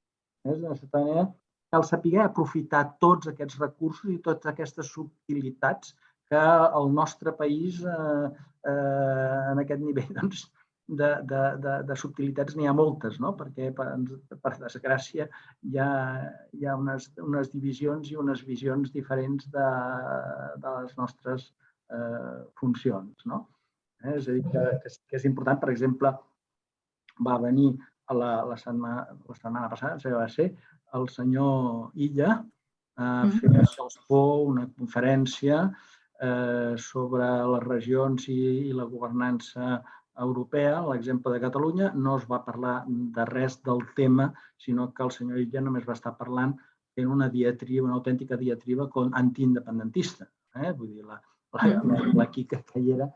De certa manera, cal saber aprofitar tots aquests recursos i totes aquestes subtilitats que el nostre país, en aquest nivell de subtilitats, n'hi ha moltes, perquè, per desgràcia, hi ha unes divisions i unes visions diferents de les nostres funcions. És a dir, que és important, per exemple, va venir la setmana passada, va ser el senyor Illa a fer a Salsó una conferència sobre les regions i la governança europea, l'exemple de Catalunya. No es va parlar de res del tema, sinó que el senyor Illa només va estar parlant fent una diatriba, una autèntica diatriba antiindependentista. Vull dir, la Quica que hi era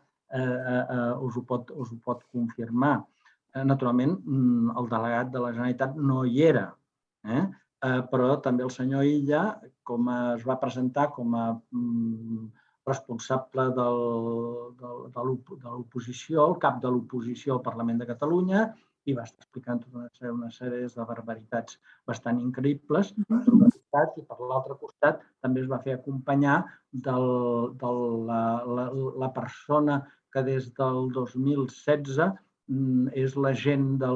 us ho pot confirmar. Naturalment, el delegat de la Generalitat no hi era, però també el senyor Illa, com es va presentar com a responsable de l'oposició, el cap de l'oposició al Parlament de Catalunya, i va estar explicant tota una sèrie de barbaritats bastant increïbles. I per l'altre costat també es va fer acompanyar de la persona que des del 2016 és l'agent de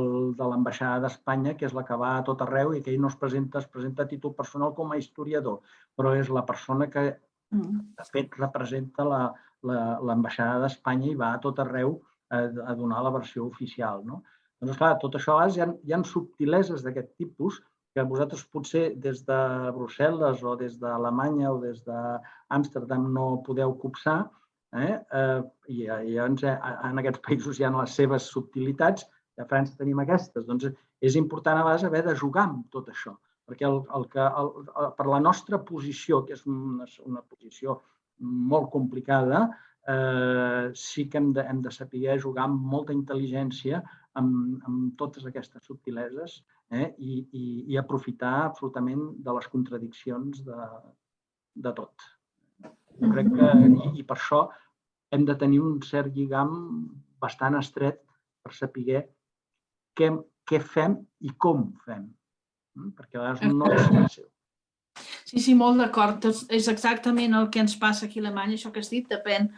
l'ambaixada d'Espanya, que és la que va a tot arreu i que ell no es presenta a títol personal com a historiador, però és la persona que de fet representa l'ambaixada d'Espanya i va a tot arreu a donar la versió oficial. Doncs, clar, tot això hi ha subtileses d'aquest tipus que vosaltres potser des de Brussel·les o des d'Alemanya o des d'Amsterdam no podeu copsar, i en aquests països hi ha les seves subtilitats, i a França tenim aquestes. Doncs és important a vegades haver de jugar amb tot això, perquè per la nostra posició, que és una posició molt complicada, sí que hem de saber jugar amb molta intel·ligència amb totes aquestes subtileses i aprofitar absolutament de les contradiccions de tot. Jo crec que, i per això, hem de tenir un cert lligam bastant estret per saber què fem i com fem, perquè a vegades no és fàcil. Sí, molt d'acord. És exactament el que ens passa aquí a Alemanya, això que has dit, depèn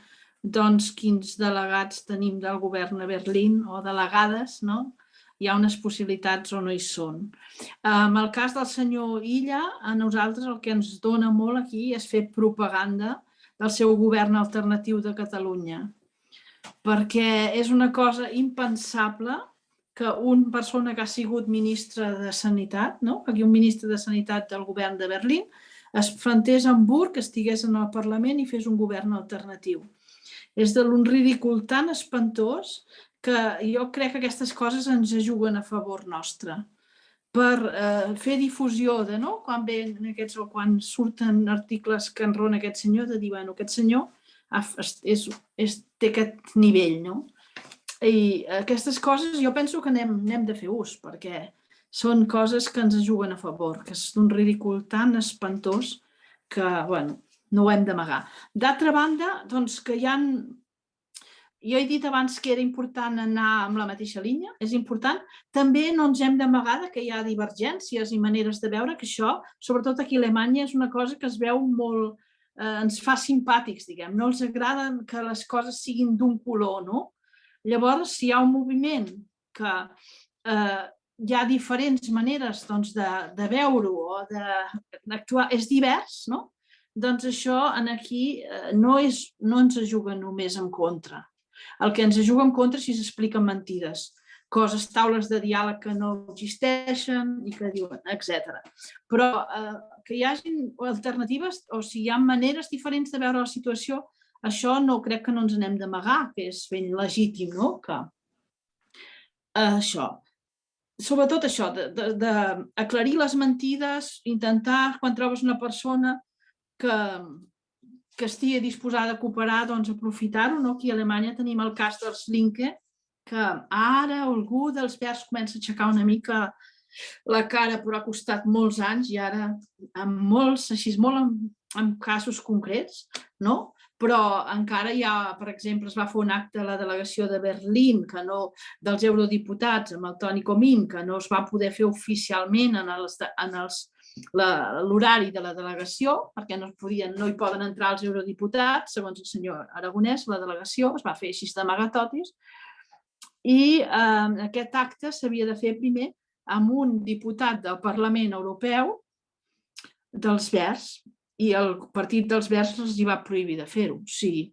quins delegats tenim del govern a Berlín o delegades, no? Hi ha unes possibilitats o no hi són. En el cas del senyor Illa, a nosaltres el que ens dona molt aquí és fer propaganda del seu govern alternatiu de Catalunya, perquè és una cosa impensable que una persona que ha sigut ministre de Sanitat, aquí un ministre de Sanitat del govern de Berlín, es plantés a Hamburg, estigués en el Parlament i fes un govern alternatiu. És d'un ridícul tan espantós que jo crec que aquestes coses ens juguen a favor nostre. Per fer difusió de, quan surten articles que enrona aquest senyor, de dir, bueno, aquest senyor té aquest nivell, no? I aquestes coses jo penso que n'hem de fer ús, perquè són coses que ens juguen a favor, que és d'un ridícul tan espantós que, bueno, no ho hem d'amagar. D'altra banda, doncs que hi ha jo he dit abans que era important anar amb la mateixa línia, és important. També no ens hem d'amagar que hi ha divergències i maneres de veure, que això, sobretot aquí a Alemanya, és una cosa que es veu molt, ens fa simpàtics, diguem. No els agrada que les coses siguin d'un color, no? Llavors, si hi ha un moviment que hi ha diferents maneres de veure-ho o d'actuar, és divers, no? Doncs això aquí no ens juga només en contra. El que ens juga en contra és si s'expliquen mentides, coses, taules de diàleg que no existeixen i que diuen, etc. Però que hi hagin alternatives o si hi ha maneres diferents de veure la situació, això no crec que no ens n'hem d'amagar, que és ben legítim, no? Que això. Sobretot això, d'aclarir les mentides, intentar, quan trobes una persona que estigui disposada a cooperar, doncs aprofitar-ho. Aquí a Alemanya tenim el cas dels Linke, que ara algú dels Verds comença a aixecar una mica la cara, però ha costat molts anys i ara amb molts, així molt en casos concrets, no? Però encara hi ha, per exemple, es va fer un acte a la delegació de Berlín dels eurodiputats amb el Toni Comín, que no es va poder fer oficialment en l'horari de la delegació, perquè no hi poden entrar els eurodiputats, segons el senyor Aragonès, la delegació es va fer així d'amagatotis, i aquest acte s'havia de fer primer amb un diputat del Parlament Europeu dels Verds, i el Partit dels Verds els hi va prohibir de fer-ho. O sigui,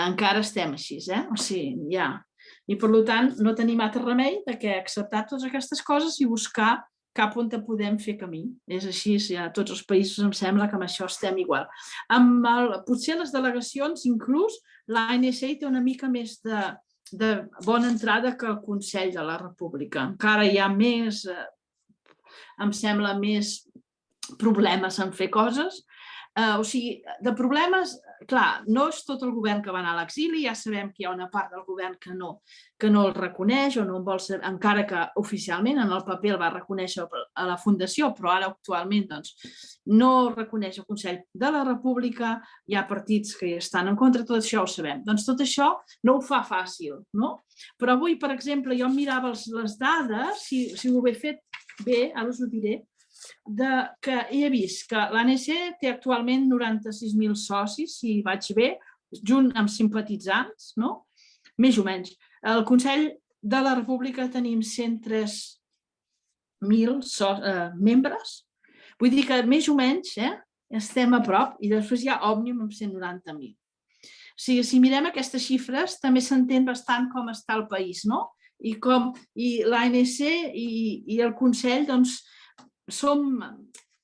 encara estem així, O sigui, ja. I per tant, no tenim altre remei que acceptar totes aquestes coses i buscar cap on podem fer camí. És així, a tots els països em sembla que amb això estem igual. Potser les delegacions, inclús, l'ANC té una mica més de bona entrada que el Consell de la República. Encara hi ha més, em sembla, més problemes en fer coses. O sigui, de problemes, clar, no és tot el govern que va anar a l'exili, ja sabem que hi ha una part del govern que no el reconeix o no en vol saber, encara que oficialment en el paper el va reconèixer a la Fundació, però ara actualment no reconeix el Consell de la República, hi ha partits que hi estan en contra, tot això ho sabem. Doncs tot això no ho fa fàcil, no? Però avui, per exemple, jo mirava les dades, si ho he fet bé, ara us ho diré, que he vist que l'ANC té actualment 96.000 socis, si vaig bé, junt amb simpatitzants, no? Més o menys. Al Consell de la República tenim 103.000 membres, vull dir que més o menys estem a prop, i després hi ha Òmnium amb 190.000. O sigui, si mirem aquestes xifres, també s'entén bastant com està el país, no? I l'ANC i el Consell, doncs, som,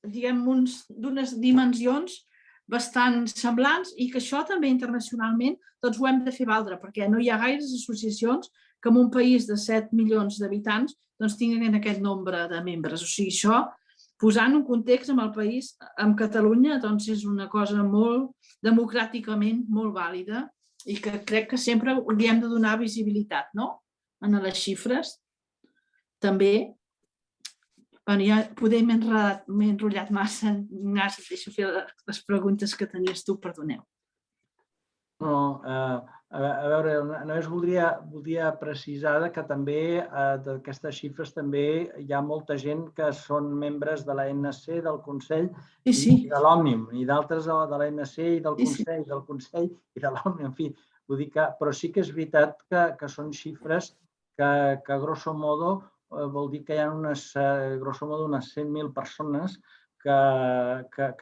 diguem, d'unes dimensions bastant semblants i que això també internacionalment ho hem de fer valdre, perquè no hi ha gaires associacions que en un país de 7 milions d'habitants tinguin aquest nombre de membres. O sigui, això, posant un context amb el país, amb Catalunya, és una cosa molt democràticament molt vàlida i que crec que sempre li hem de donar visibilitat, no? En les xifres, també. Ja m'he enrotllat massa, Ignasi, et deixo fer les preguntes que tenies tu, perdoneu. No, a veure, només voldria precisar que també d'aquestes xifres també hi ha molta gent que són membres de l'ANC, del Consell i de l'Òmnium, i d'altres de l'ANC i del Consell i de l'Òmnium, en fi, vull dir que, però sí que és veritat que són xifres que grosso modo vol dir que hi ha grosso modo unes 100.000 persones que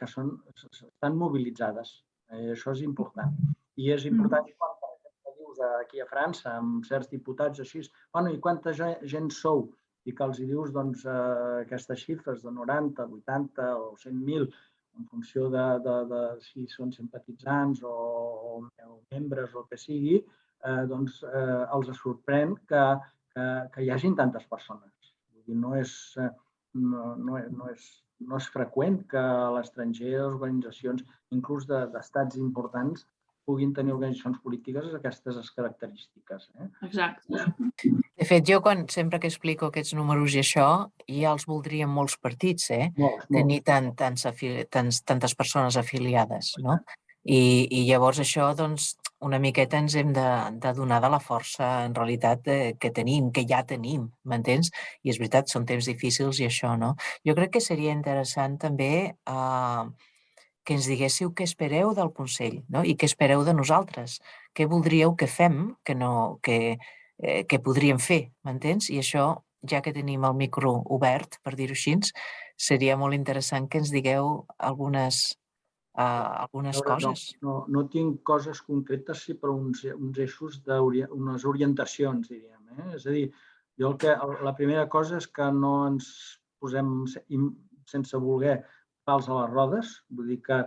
estan mobilitzades. Això és important. I és important quan, per exemple, dius aquí a França, amb certs diputats així, i quanta gent sou? I que els dius aquestes xifres de 90, 80 o 100.000, en funció de si són simpatitzants o membres o el que sigui, doncs els sorprèn que hi hagin tantes persones. No és freqüent que a l'estranger les organitzacions, inclús d'estats importants, puguin tenir organitzacions polítiques d'aquestes característiques. Exacte. De fet, jo sempre que explico aquests números i això, ja els voldrien molts partits, tenir tantes persones afiliades, no? I llavors això, doncs, una miqueta ens hem de donar de la força, en realitat, que tenim, que ja tenim, m'entens? I és veritat, són temps difícils i això, no? Jo crec que seria interessant també que ens diguéssiu què espereu del Consell, no? I què espereu de nosaltres. Què voldríeu que fem que podríem fer, m'entens? I això, ja que tenim el micro obert, per dir-ho així, seria molt interessant que ens digueu algunes coses. No tinc coses concretes, sí, però uns eixos, unes orientacions, diríem. És a dir, la primera cosa és que no ens posem sense voler pals a les rodes, vull dir que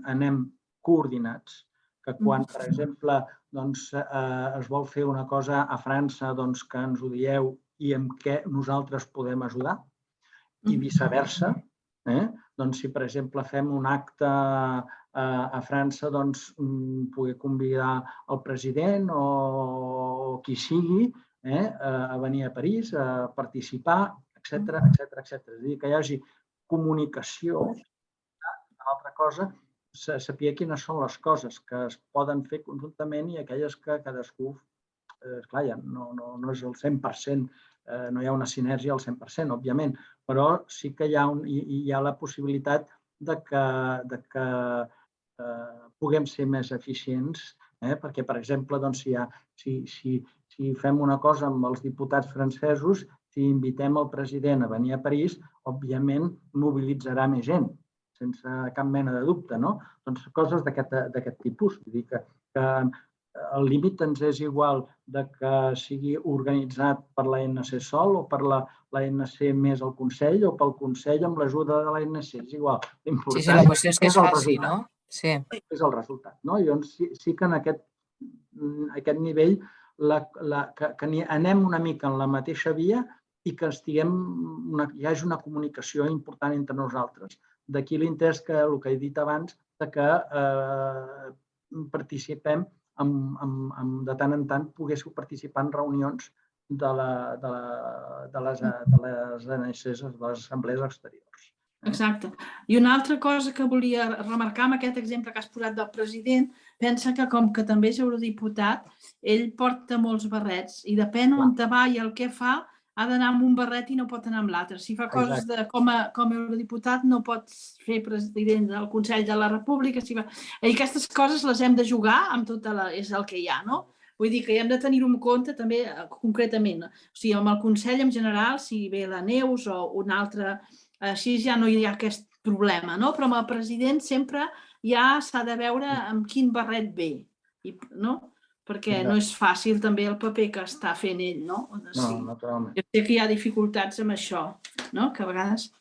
anem coordinats, que quan, per exemple, es vol fer una cosa a França, que ens ho dieu i en què nosaltres podem ajudar, i viceversa. Si, per exemple, fem un acte a França, poder convidar el president o qui sigui a venir a París, a participar, etc. És a dir, que hi hagi comunicació. L'altra cosa, saber quines són les coses que es poden fer conjuntament i aquelles que cadascú, esclar, ja no és el 100%, no hi ha una sinergia al 100%, òbviament, però sí que hi ha la possibilitat de que puguem ser més eficients, perquè, per exemple, si fem una cosa amb els diputats francesos, si invitem el president a venir a París, òbviament mobilitzarà més gent, sense cap mena de dubte, no? Doncs coses d'aquest tipus. Vull dir que el límit ens és igual que sigui organitzat per l'ANC sol o per l'ANC més el Consell o pel Consell amb l'ajuda de l'ANC. És igual. Sí, la qüestió és que es faci, no? Sí. És el resultat. Llavors, sí que en aquest nivell que anem una mica en la mateixa via i que hi hagi una comunicació important entre nosaltres. D'aquí l'interès que, el que he dit abans, que participem de tant en tant, poguéssiu participar en reunions de les ANCs, de les assemblees exteriors. Exacte. I una altra cosa que volia remarcar amb aquest exemple que has posat del president, pensa que com que també és eurodiputat, ell porta molts barrets i depèn on va i el que fa, ha d'anar amb un barret i no pot anar amb l'altre. Si fa coses com a eurodiputat no pot fer president del Consell de la República. I aquestes coses les hem de jugar amb és el que hi ha, no? Vull dir que hem de tenir-ho en compte també concretament. O sigui, amb el Consell en general, si ve la Neus o un altre, així ja no hi ha aquest problema, no? Però amb el president sempre ja s'ha de veure amb quin barret ve, no? Perquè no és fàcil també el paper que està fent ell, no? No, naturalment. Jo sé que hi ha dificultats amb això, no? Que a vegades,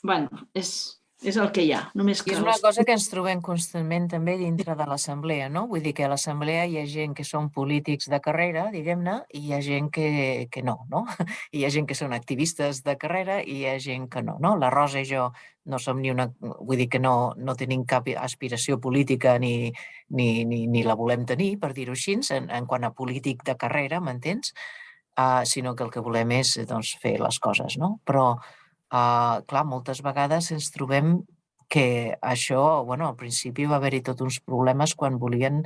bueno, és el que hi ha. I és una cosa que ens trobem constantment també dintre de l'assemblea, no? Vull dir que a l'assemblea hi ha gent que són polítics de carrera, diguem-ne, i hi ha gent que no, no? Hi ha gent que són activistes de carrera i hi ha gent que no, no? La Rosa i jo no som vull dir que no tenim cap aspiració política ni la volem tenir, per dir-ho així, en quant a polític de carrera, m'entens? Sinó que el que volem és fer les coses, no? Però clar, moltes vegades ens trobem que això, al principi va haver-hi tots uns problemes quan volien,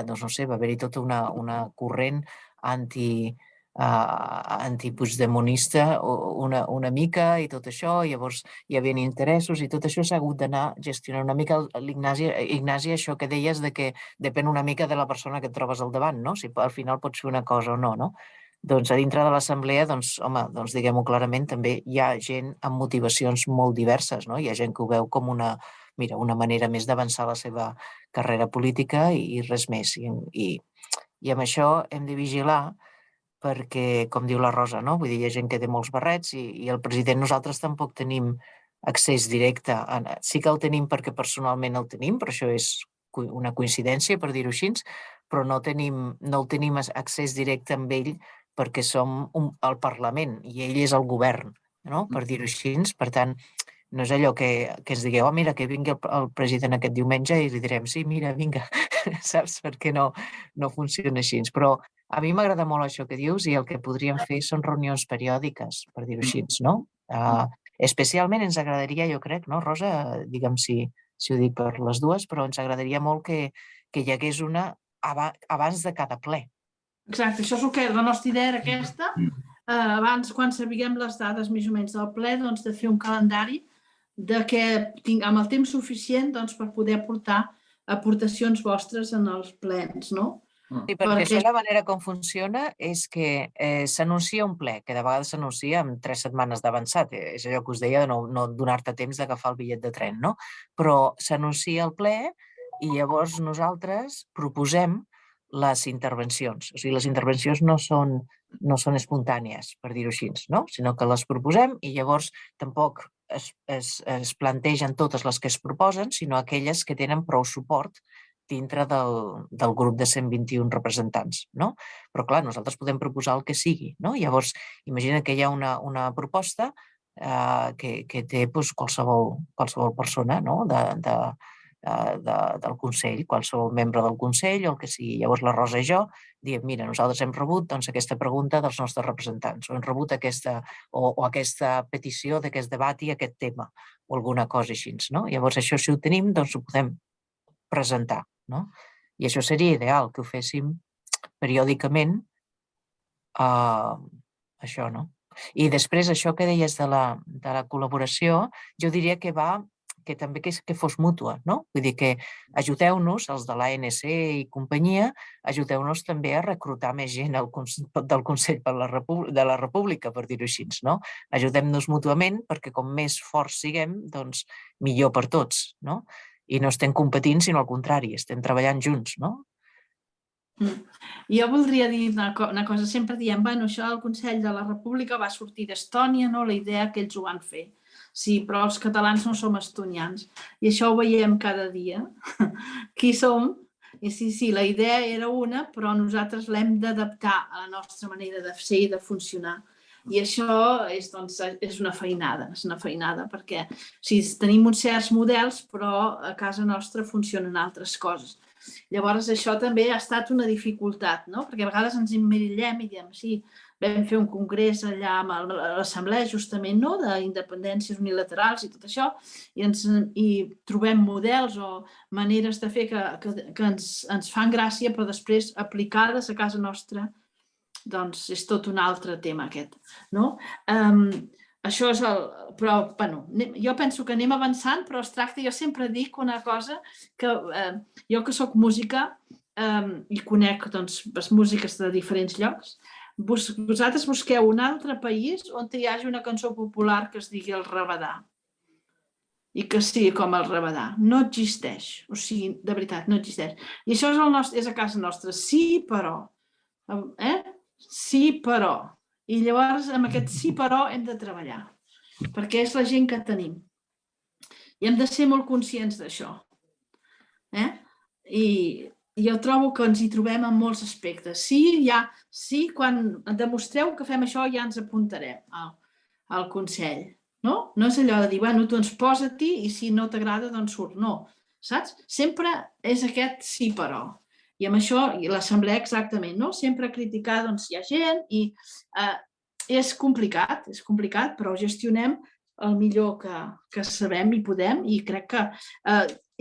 no sé, va haver-hi tota una corrent anti-puigdemonista una mica i tot això, llavors hi havia interessos i tot això s'ha hagut d'anar gestionant una mica. Ignasi, això que deies de que depèn una mica de la persona que et trobes al davant, no? Si al final pots fer una cosa o no, no? Doncs a dintre de l'assemblea, diguem-ho clarament, també hi ha gent amb motivacions molt diverses, no? Hi ha gent que ho veu com una manera més d'avançar la seva carrera política i res més. I amb això hem de vigilar perquè, com diu la Rosa, no? Vull dir, hi ha gent que té molts barrets i el president nosaltres tampoc tenim accés directe. Sí que el tenim perquè personalment el tenim, però això és una coincidència, per dir-ho així, però no el tenim accés directe amb ell perquè som el Parlament i ell és el govern, no? Per dir-ho així. Per tant, no és allò que ens digueu, mira, que vingui el president aquest diumenge i li direm, sí, mira, vinga, saps? Perquè no funciona així. Però a mi m'agrada molt això que dius i el que podríem fer són reunions periòdiques, per dir-ho així, no? Especialment ens agradaria, jo crec, no, Rosa? Digue'm si ho dic per les dues, però ens agradaria molt que hi hagués una abans de cada ple. Exacte, això és el que la nostra idea era aquesta. Abans, quan sapiguem les dades més o menys del ple, doncs de fer un calendari de que amb el temps suficient per poder aportar aportacions vostres en els plens, no? Sí, perquè això la manera com funciona és que s'anuncia un ple, que de vegades s'anuncia amb 3 setmanes d'avançat. És allò que us deia de no donar-te temps d'agafar el bitllet de tren, no? Però s'anuncia el ple i llavors nosaltres proposem les intervencions. O sigui, les intervencions no són espontànies, per dir-ho així, no? Sinó que les proposem i llavors tampoc es plantegen totes les que es proposen, sinó aquelles que tenen prou suport dintre del grup de 121 representants, no? Però, clar, nosaltres podem proposar el que sigui, no? Llavors, imagina que hi ha una proposta que té qualsevol persona, no? Del Consell, qualsevol membre del Consell o el que sigui. Llavors la Rosa i jo diem, mira, nosaltres hem rebut aquesta pregunta dels nostres representants o hem rebut aquesta petició de que es debati aquest tema o alguna cosa així, no? Llavors això, si ho tenim, doncs ho podem presentar, no? I això seria ideal, que ho féssim periòdicament, això, no? I després, això que deies de la col·laboració, jo diria que també que fos mútua, no? Vull dir que ajudeu-nos, els de l'ANC i companyia, ajudeu-nos també a reclutar més gent del Consell de la República, per dir-ho així, no? Ajudem-nos mútuament perquè com més forts siguem, doncs millor per tots, no? I no estem competint, sinó al contrari, estem treballant junts, no? Jo voldria dir una cosa, sempre diem, això del Consell de la República va sortir d'Estònia, la idea que ells ho van fer. Sí, però els catalans no som estonians i això ho veiem cada dia. Qui som? I sí, la idea era una, però nosaltres l'hem d'adaptar a la nostra manera de ser i de funcionar. I això és una feinada, perquè tenim uns certs models, però a casa nostra funcionen altres coses. Llavors, això també ha estat una dificultat, no? Perquè a vegades ens emmirallem i diem, sí, vam fer un congrés allà amb l'Assemblea, justament, no?, d'independències unilaterals i tot això, i trobem models o maneres de fer que ens fan gràcia, però després aplicades a casa nostra, doncs és tot un altre tema aquest, no? Això és però, jo penso que anem avançant, però es tracta, jo sempre dic una cosa, que jo que soc música i conec les músiques de diferents llocs, vosaltres busqueu un altre país on hi hagi una cançó popular que es digui el Rabadà i que sigui com el Rabadà. No existeix, o sigui, de veritat, no existeix. I això és a casa nostra, sí, però. Sí, però. I llavors, amb aquest sí, però, hem de treballar, perquè és la gent que tenim. I hem de ser molt conscients d'això. I jo trobo que ens hi trobem en molts aspectes. Sí, quan demostreu que fem això ja ens apuntarem al Consell. No és allò de dir, tu ens posa-t'hi i si no t'agrada, doncs surt. No, saps? Sempre és aquest sí, però. I amb això, i l'assemblea exactament, no? Sempre criticar, hi ha gent i és complicat, però gestionem el millor que sabem i podem i crec que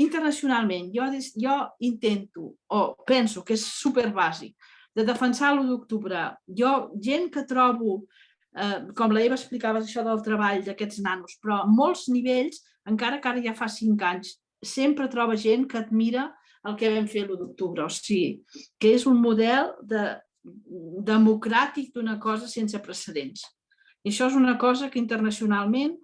internacionalment jo intento o penso que és superbàsic de defensar l'1 d'octubre. Jo, gent que trobo, com la Eva explicava això del treball d'aquests nanos, però a molts nivells, encara que ara ja fa 5 anys, sempre troba gent que admira el que vam fer l'1 d'octubre. O sigui, que és un model democràtic d'una cosa sense precedents. I això és una cosa que internacionalment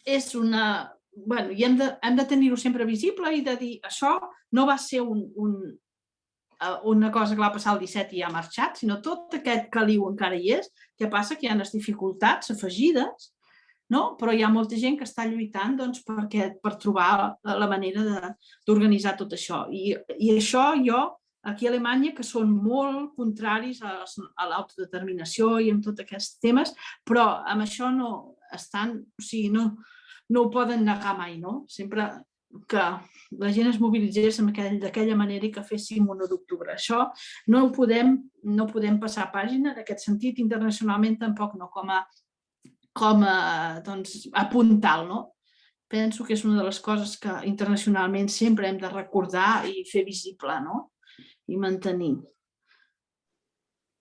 és una... I hem de tenir-ho sempre visible i de dir això no va ser una cosa que va passar el 17 i ja ha marxat, sinó tot aquest caliu encara hi és. Què passa? Que hi ha unes dificultats afegides, però hi ha molta gent que està lluitant per trobar la manera d'organitzar tot això. I això jo, aquí a Alemanya, que són molt contraris a l'autodeterminació i amb tots aquests temes, però amb això no ho poden negar mai, no? Sempre que la gent es mobilitzés d'aquella manera i que féssim un 1 d'octubre. Això no podem passar pàgina, en aquest sentit, internacionalment tampoc no, com a puntal, no? Penso que és una de les coses que internacionalment sempre hem de recordar i fer visible, no? i mantenir.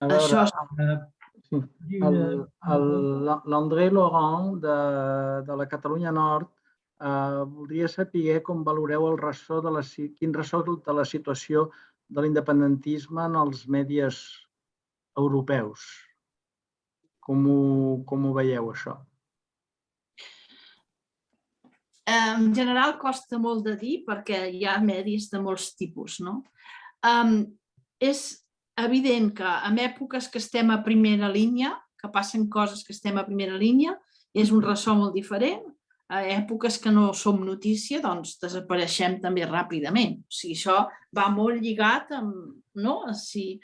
A veure, Això l'André Laurent de la Catalunya Nord voldria saber com valoreu quin ressò de la situació de l'independentisme en els mèdies europeus. Com ho veieu, això? En general costa molt de dir perquè hi ha medis de molts tipus, no? És evident que en èpoques que estem a primera línia, que passen coses que estem a primera línia, és un ressò molt diferent. A èpoques que no som notícia, doncs desapareixem també ràpidament. O sigui, això va molt lligat amb, no? Si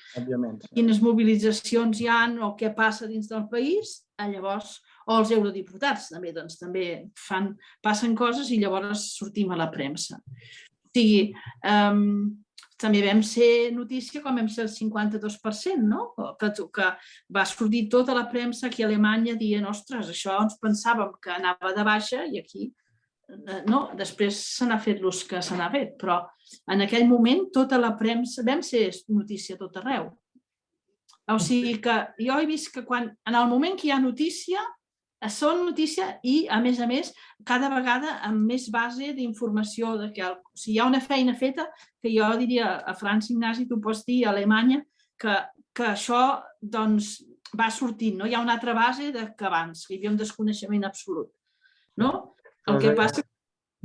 quines mobilitzacions hi ha o què passa dins del país, llavors, o els eurodiputats també, doncs també passen coses i llavors sortim a la premsa. O sigui, també vam ser notícia com vam ser el 52%, no? Que va sortir tota la premsa aquí a Alemanya dient, ostres, això ens pensàvem que anava de baixa i aquí, no? Després se n'ha fet l'ús que se n'ha fet, però en aquell moment tota la premsa, vam ser notícia a tot arreu. O sigui que jo he vist que en el moment que hi ha notícia, són notícia i, a més, cada vegada amb més base d'informació. Si hi ha una feina feta, que jo diria a França, Ignasi, tu pots dir a Alemanya, que això va sortint. Hi ha una altra base que abans, que hi havia un desconeixement absolut. El que passa...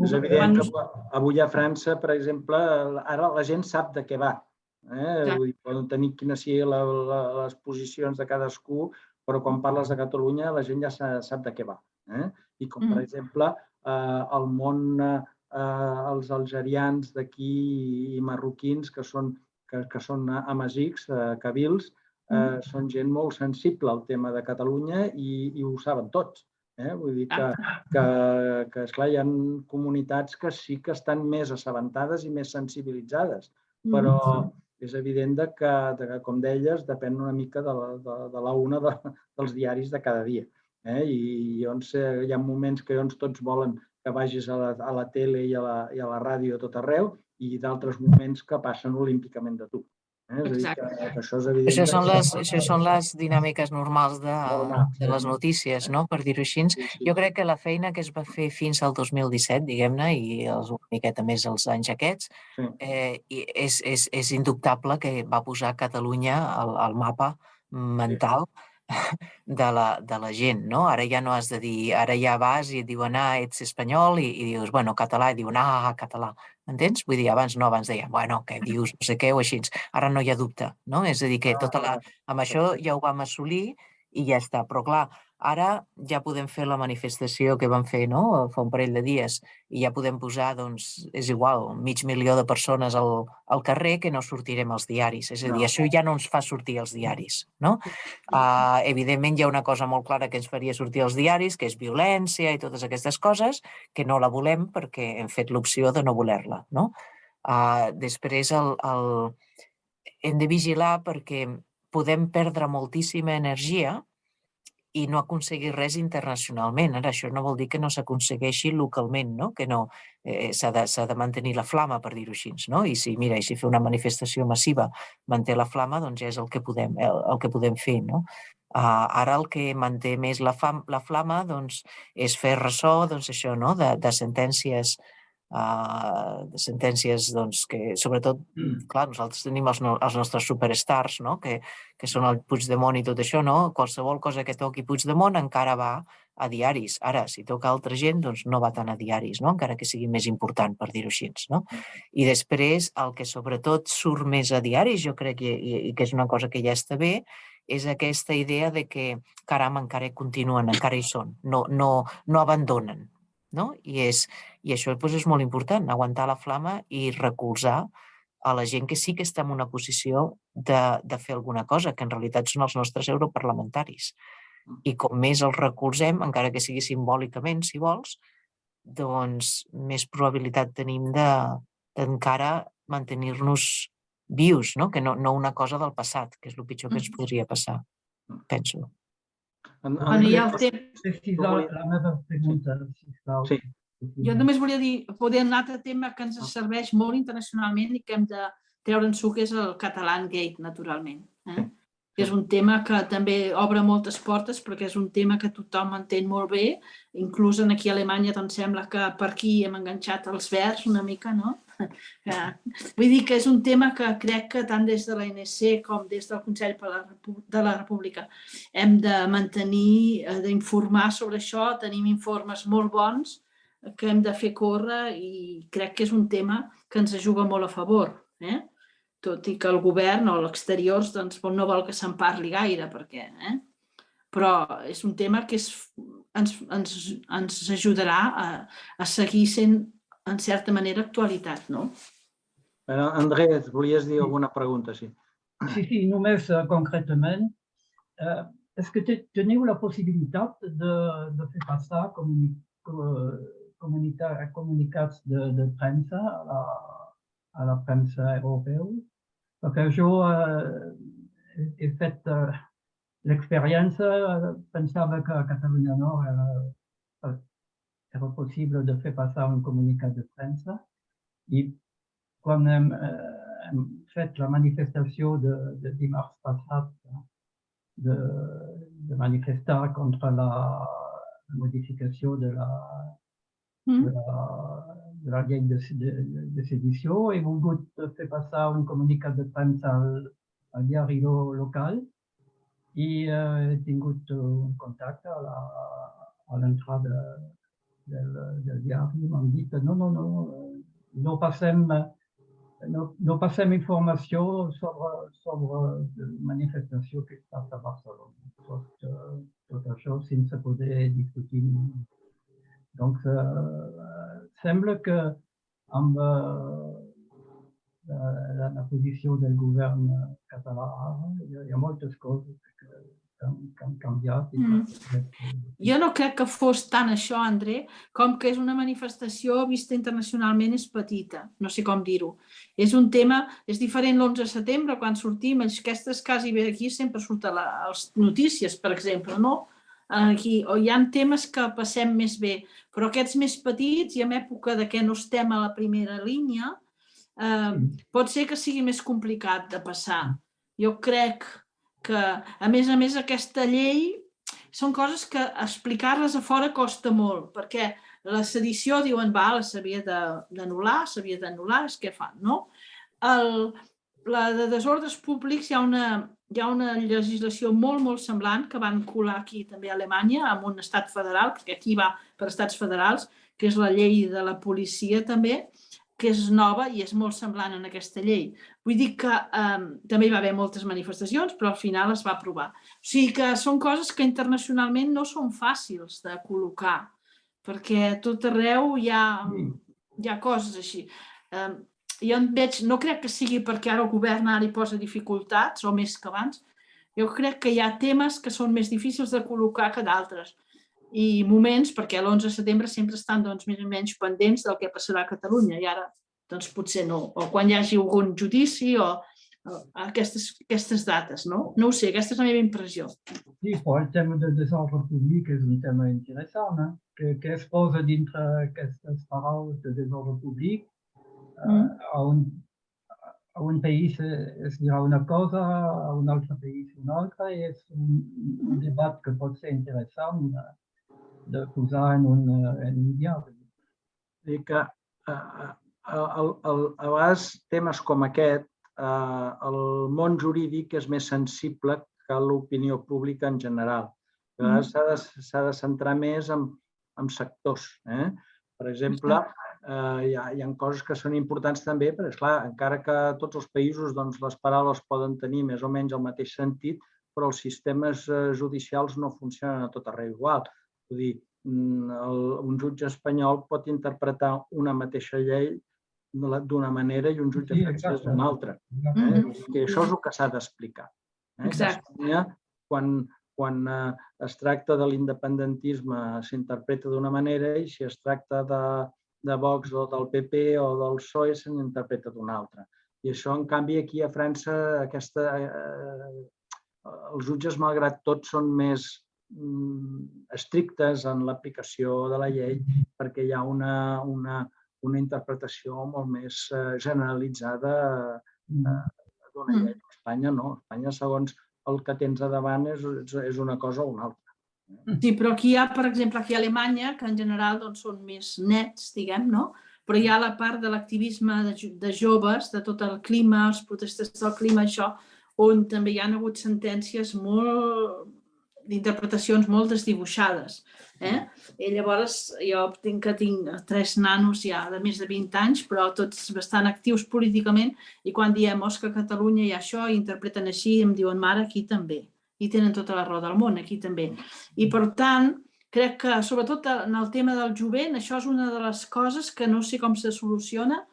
És evident que avui a França, per exemple, ara la gent sap de què va. Poden tenir quines siguin les posicions de cadascú, però quan parles de Catalunya la gent ja sap de què va. I com, per exemple, el món, els algerians d'aquí i marroquins, que són amazics, kabils, són gent molt sensible al tema de Catalunya i ho saben tots. Vull dir que, esclar, hi ha comunitats que sí que estan més assabentades i més sensibilitzades, però és evident que, com deies, depèn una mica de la una dels diaris de cada dia. I hi ha moments que tots volen que vagis a la tele i a la ràdio a tot arreu i d'altres moments que passen olímpicament de tu. Això és evident. Això són les dinàmiques normals de les notícies, per dir-ho així. Jo crec que la feina que es va fer fins al 2017, diguem-ne, i una miqueta més els anys aquests, és indubtable que va posar Catalunya al mapa mental de la gent. Ara ja no has de dir, ara ja vas i et diuen, ets espanyol, i dius, bueno, català, i diuen, català. Entens? Vull dir, abans deien, bueno, què dius, no sé què, o així. Ara no hi ha dubte, no? És a dir, que amb això ja ho vam assolir i ja està. Però clar, ara ja podem fer la manifestació que vam fer fa un parell de dies i ja podem posar, doncs, és igual, 500.000 de persones al carrer que no sortirem als diaris. És a dir, això ja no ens fa sortir als diaris, no? Evidentment, hi ha una cosa molt clara que ens faria sortir als diaris, que és violència i totes aquestes coses, que no la volem perquè hem fet l'opció de no voler-la. Després hem de vigilar perquè podem perdre moltíssima energia i no aconseguir res internacionalment. Ara, això no vol dir que no s'aconsegueixi localment, que no s'ha de mantenir la flama, per dir-ho així. I si fer una manifestació massiva manté la flama, doncs ja és el que podem fer. Ara el que manté més la flama és fer ressò de sentències que, sobretot, clar, nosaltres tenim els nostres superstars, que són el Puigdemont i tot això, qualsevol cosa que toqui Puigdemont encara va a diaris. Ara, si toca altra gent, doncs no va tant a diaris, encara que sigui més important, per dir-ho així. I després, el que sobretot surt més a diaris, jo crec, i que és una cosa que ja està bé, és aquesta idea de que, caram, encara hi continuen, encara hi són, no abandonen. I això és molt important, aguantar la flama i recolzar a la gent que sí que està en una posició de fer alguna cosa, que en realitat són els nostres europarlamentaris. I com més els recolzem, encara que sigui simbòlicament, si vols, doncs més probabilitat tenim d'encara mantenir-nos vius, que no una cosa del passat, que és el pitjor que ens podria passar, penso. La meva pregunta, sisplau. Jo només volia dir, poder un altre tema que ens serveix molt internacionalment i que hem de treure en suc és el Catalan Gate, naturalment. És un tema que també obre moltes portes perquè és un tema que tothom entén molt bé. Inclús aquí a Alemanya sembla que per aquí hem enganxat els verds una mica, no? Vull dir que és un tema que crec que tant des de l'ANC com des del Consell de la República hem de mantenir, d'informar sobre això. Tenim informes molt bons que hem de fer córrer i crec que és un tema que ens juga molt a favor. Tot i que el govern o l'exterior no vol que se'n parli gaire, però és un tema que ens ajudarà a seguir sent, en certa manera, actualitat, no? Andrés, volies dir alguna pregunta, sí. Sí, només concretament. Est-ce que teniu la possibilitat de fer passar comunicats de premsa a la premsa europea? Perquè jo he fet l'experiència, pensava que a Catalunya Nord era possible de fer passar un comunicat de premsa i quan hem fet la manifestació de dimarts passat de manifestar contra la modificació de la llei de sedició, he volgut fer passar un comunicat de premsa al diari local i he tingut un contacte a l'entrada del diari. M'han dit que no passem informació sobre la manifestació que es passa a Barcelona. Tot això sense poder discutir. Donc, sembla que amb la posició del govern català hi ha moltes coses que han canviat. Jo no crec que fos tant això, André, com que és una manifestació vista internacionalment és petita, no sé com dir-ho. És un tema, és diferent l'11 de setembre, quan sortim, aquestes quasi bé aquí sempre surten les notícies, per exemple, no? Aquí, o hi ha temes que passem més bé, però aquests més petits i en època de què no estem a la primera línia, pot ser que sigui més complicat de passar. Jo crec que, a més, aquesta llei són coses que explicar-les a fora costa molt, perquè la sedició diuen, s'havia d'anul·lar, és què fan, no? La de desordres públics hi ha una legislació molt semblant que van colar aquí també a Alemanya amb un estat federal, perquè aquí va per estats federals, que és la llei de la policia també, que és nova i és molt semblant en aquesta llei. Vull dir que també hi va haver moltes manifestacions, però al final es va aprovar. O sigui que són coses que internacionalment no són fàcils de col·locar, perquè a tot arreu hi ha coses així. Jo no crec que sigui perquè ara el govern hi posa dificultats, o més que abans. Jo crec que hi ha temes que són més difícils de col·locar que d'altres. I moments, perquè l'11 de setembre sempre estan més o menys pendents del que passarà a Catalunya, i ara potser no. O quan hi hagi algun judici o aquestes dates, no? No ho sé, aquesta és la meva impressió. Sí, però el tema del desordre públic és un tema interessant, que es posa dintre aquestes paraules de desordre públic. A un país es dirà una cosa, a un altre país una altra, i és un debat que pot ser interessant de posar en un diari. Vull dir que a vegades temes com aquest, el món jurídic és més sensible que l'opinió pública en general. A vegades s'ha de centrar més en sectors. Per exemple, hi ha coses que són importants també, perquè, esclar, encara que a tots els països les paraules poden tenir més o menys el mateix sentit, però els sistemes judicials no funcionen a tot arreu igual. Vull dir, un jutge espanyol pot interpretar una mateixa llei d'una manera i un jutge francès d'una altra. Això és el que s'ha d'explicar. Quan es tracta de l'independentisme s'interpreta d'una manera i si es tracta de Vox o del PP o del PSOE s'interpreta d'una altra. I això, en canvi, aquí a França, els jutges, malgrat tot, són més estrictes en l'aplicació de la llei perquè hi ha una interpretació molt més generalitzada dona idea. A Espanya no. A Espanya, segons el que tens a davant, és una cosa o una altra. Sí, però aquí hi ha, per exemple, aquí a Alemanya, que en general són més nets, diguem, no? Però hi ha la part de l'activisme de joves, de tot el clima, els protestes del clima, això, on també hi ha hagut sentències d'interpretacions molt desdibuixades. I llavors jo tinc 3 nanos ja de més de 20 anys, però tots bastant actius políticament, i quan diem que a Catalunya hi ha això, i interpreten així, em diuen, mare, aquí també. I tenen tota la raó del món, aquí també. I per tant, crec que, sobretot en el tema del jovent, això és una de les coses que no sé com se soluciona,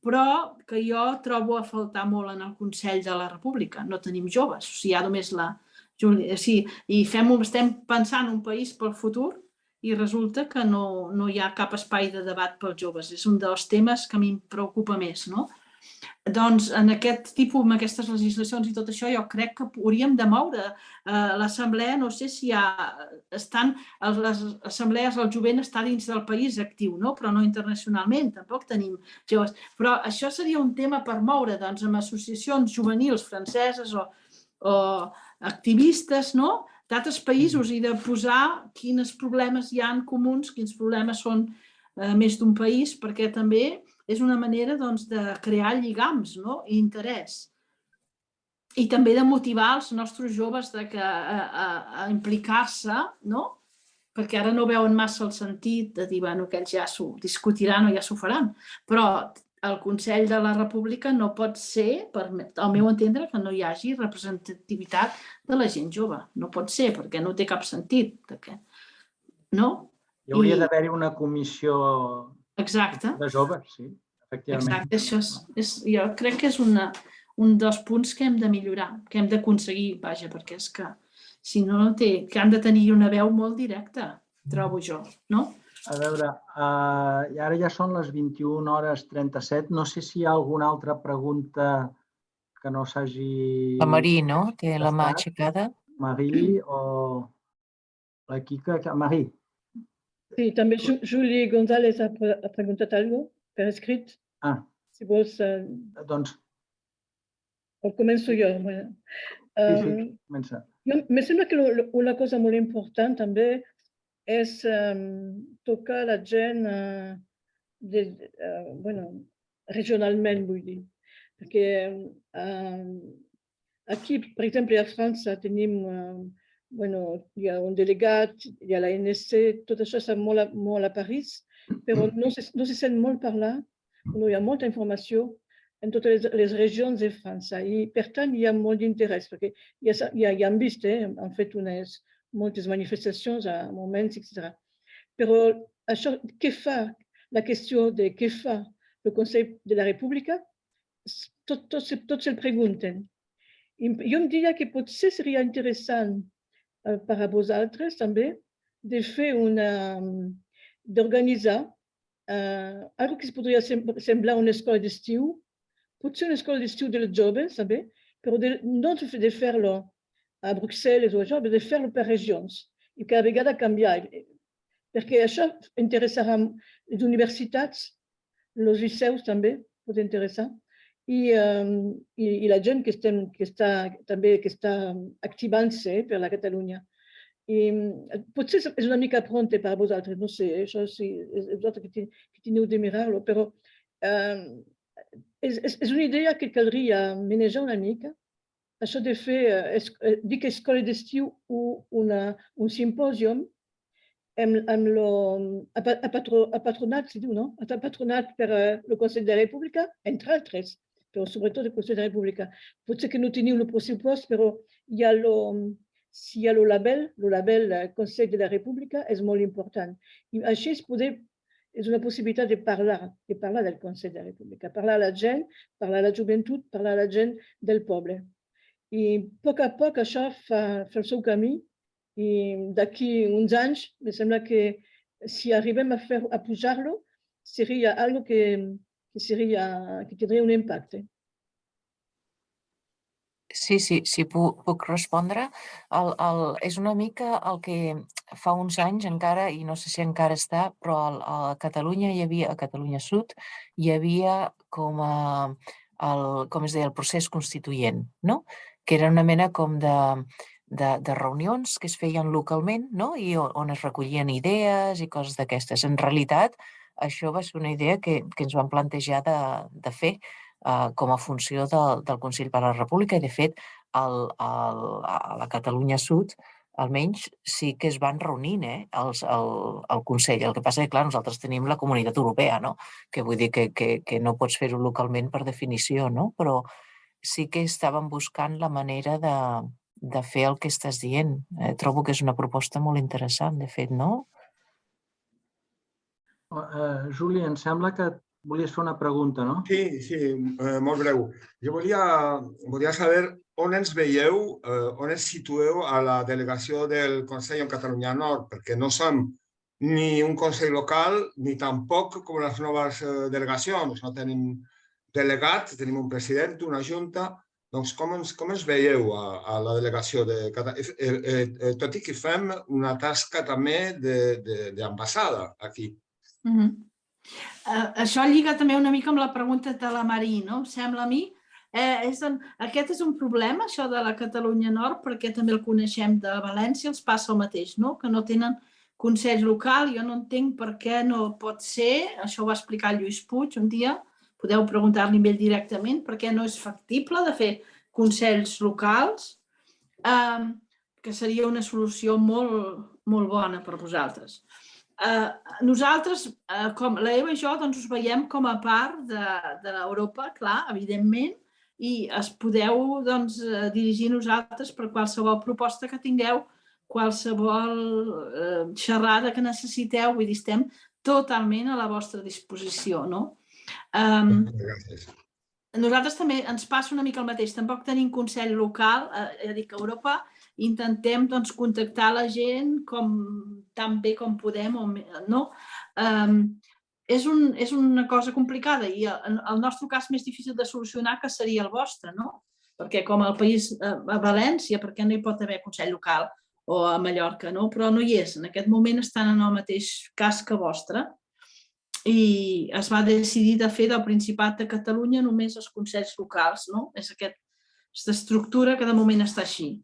però que jo trobo a faltar molt en el Consell de la República. No tenim joves, o sigui, hi ha només la... Sí, i estem pensant un país pel futur i resulta que no hi ha cap espai de debat pels joves. És un dels temes que a mi em preocupa més, no? Doncs en aquest tipus, amb aquestes legislacions i tot això, jo crec que hauríem de moure l'assemblea. No sé si les assemblees del jovent està dins del país actiu, no? Però no internacionalment, tampoc tenim joves. Però això seria un tema per moure, doncs, amb associacions juvenils franceses o activistes, no?, d'altres països, i de posar quins problemes hi ha comuns, quins problemes són més d'un país, perquè també és una manera de crear lligams i interès. I també de motivar els nostres joves a implicar-se, perquè ara no veuen massa el sentit de dir que ells ja s'ho discutiran o ja s'ho faran. Però el Consell de la República no pot ser, al meu entendre, que no hi hagi representativitat de la gent jove. No pot ser, perquè no té cap sentit. No? Hi hauria d'haver-hi una comissió de joves, sí, efectivament. Exacte, jo crec que és un dels punts que hem de millorar, que hem d'aconseguir, vaja, perquè és que si no, que han de tenir una veu molt directa, trobo jo, no? A veure, ara ja són les 21:37. No sé si hi ha alguna altra pregunta que no s'hagi... La Marie, no? Té la mà aixecada. Marie o la Kika. Marie. Sí, també Julie González ha preguntat alguna cosa per escrit. Si vols... Doncs... O començo jo. Sí, comença. Me sembla que una cosa molt important també és tocar la gent regionalment, vull dir. Perquè aquí, per exemple, a França tenim, hi ha un delegat, hi ha la NSC, tot això està molt a París, però no se sent molt parlar, no hi ha molta informació en totes les regions de França. I, per tant, hi ha molt d'interès, perquè ja han vist, han fet moltes manifestacions a moments, etc. Però això, què fa? La qüestió de què fa el Consell de la República, tots se'l pregunten. Jo em diria que potser seria interessant per a vosaltres també de fer d'organitzar algo que podria semblar una escola d'estiu, potser una escola d'estiu dels joves, també, però no de fer-lo a Bruxelles o això, però de fer-lo per regions i cada vegada canviar. Perquè això interessarà les universitats, els liceus també pot interessar, i la gent que està activant-se per la Catalunya. Potser és una mica pront per a vosaltres, no sé, això sí, és vosaltres que teniu de mirar-lo, però és una idea que caldria manejar una mica. Això de fer, dic escola d'estiu o un simpòsium a patronat, si diu, no? A patronat per el Consell de la República, entre altres, però sobretot el Consell de la República. Potser que no teniu el pressupost, però hi ha el label Consell de la República és molt important. I així és una possibilitat de parlar del Consell de la República, parlar a la gent, parlar a la joventut, parlar a la gent del poble. I a poc això fa el seu camí, i d'aquí uns anys, em sembla que si arribem a pujar-lo, seria algo que tindria un impacte. Sí, puc respondre. És una mica el que fa uns anys encara, i no sé si encara està, però a Catalunya Sud hi havia com a com es deia, el procés constituent, no? Que era una mena com de reunions que es feien localment, no? I on es recollien idees i coses d'aquestes. En realitat, això va ser una idea que ens vam plantejar de fer com a funció del Consell per a la República i, de fet, a la Catalunya Sud, almenys sí que es van reunint al Consell. El que passa que, clar, nosaltres tenim la Comunitat Europea, no? Que vull dir que no pots fer-ho localment per definició, no? Però sí que estàvem buscant la manera de fer el que estàs dient. Trobo que és una proposta molt interessant, de fet, no? Juli, em sembla que volies fer una pregunta, no? Sí, molt breu. Jo volia saber on ens veieu, on ens situeu a la delegació del Consell en Catalunya Nord, perquè no som ni un Consell local ni tampoc com les noves delegacions. No tenim delegats, tenim un president, una junta. Doncs com ens veieu a la delegació de Catalunya? Tot i que fem una tasca també d'ambaixada aquí. Això lliga també una mica amb la pregunta de la Marí, no? Em sembla a mi. Aquest és un problema, això de la Catalunya Nord, perquè també el coneixem de València, els passa el mateix, no? Que no tenen consell local. Jo no entenc per què no pot ser, això ho va explicar Lluís Puig un dia, podeu preguntar-li a ell directament, per què no és factible de fer consells locals, que seria una solució molt bona per vosaltres. Nosaltres, com la Eva i jo, us veiem com a part de l'Europa, clar, evidentment, i es podeu dirigir nosaltres per qualsevol proposta que tingueu, qualsevol xerrada que necessiteu, vull dir, estem totalment a la vostra disposició, no? Gràcies. Nosaltres també ens passa una mica el mateix, tampoc tenim consell local, ja dic, a Europa intentem contactar la gent tan bé com podem, no? És una cosa complicada i el nostre cas més difícil de solucionar que seria el vostre, no? Perquè com el país, a València, perquè no hi pot haver consell local, o a Mallorca, no? Però no hi és, en aquest moment estan en el mateix cas que vostre i es va decidir de fer del Principat de Catalunya només els consells locals, no? És aquesta estructura que de moment està així.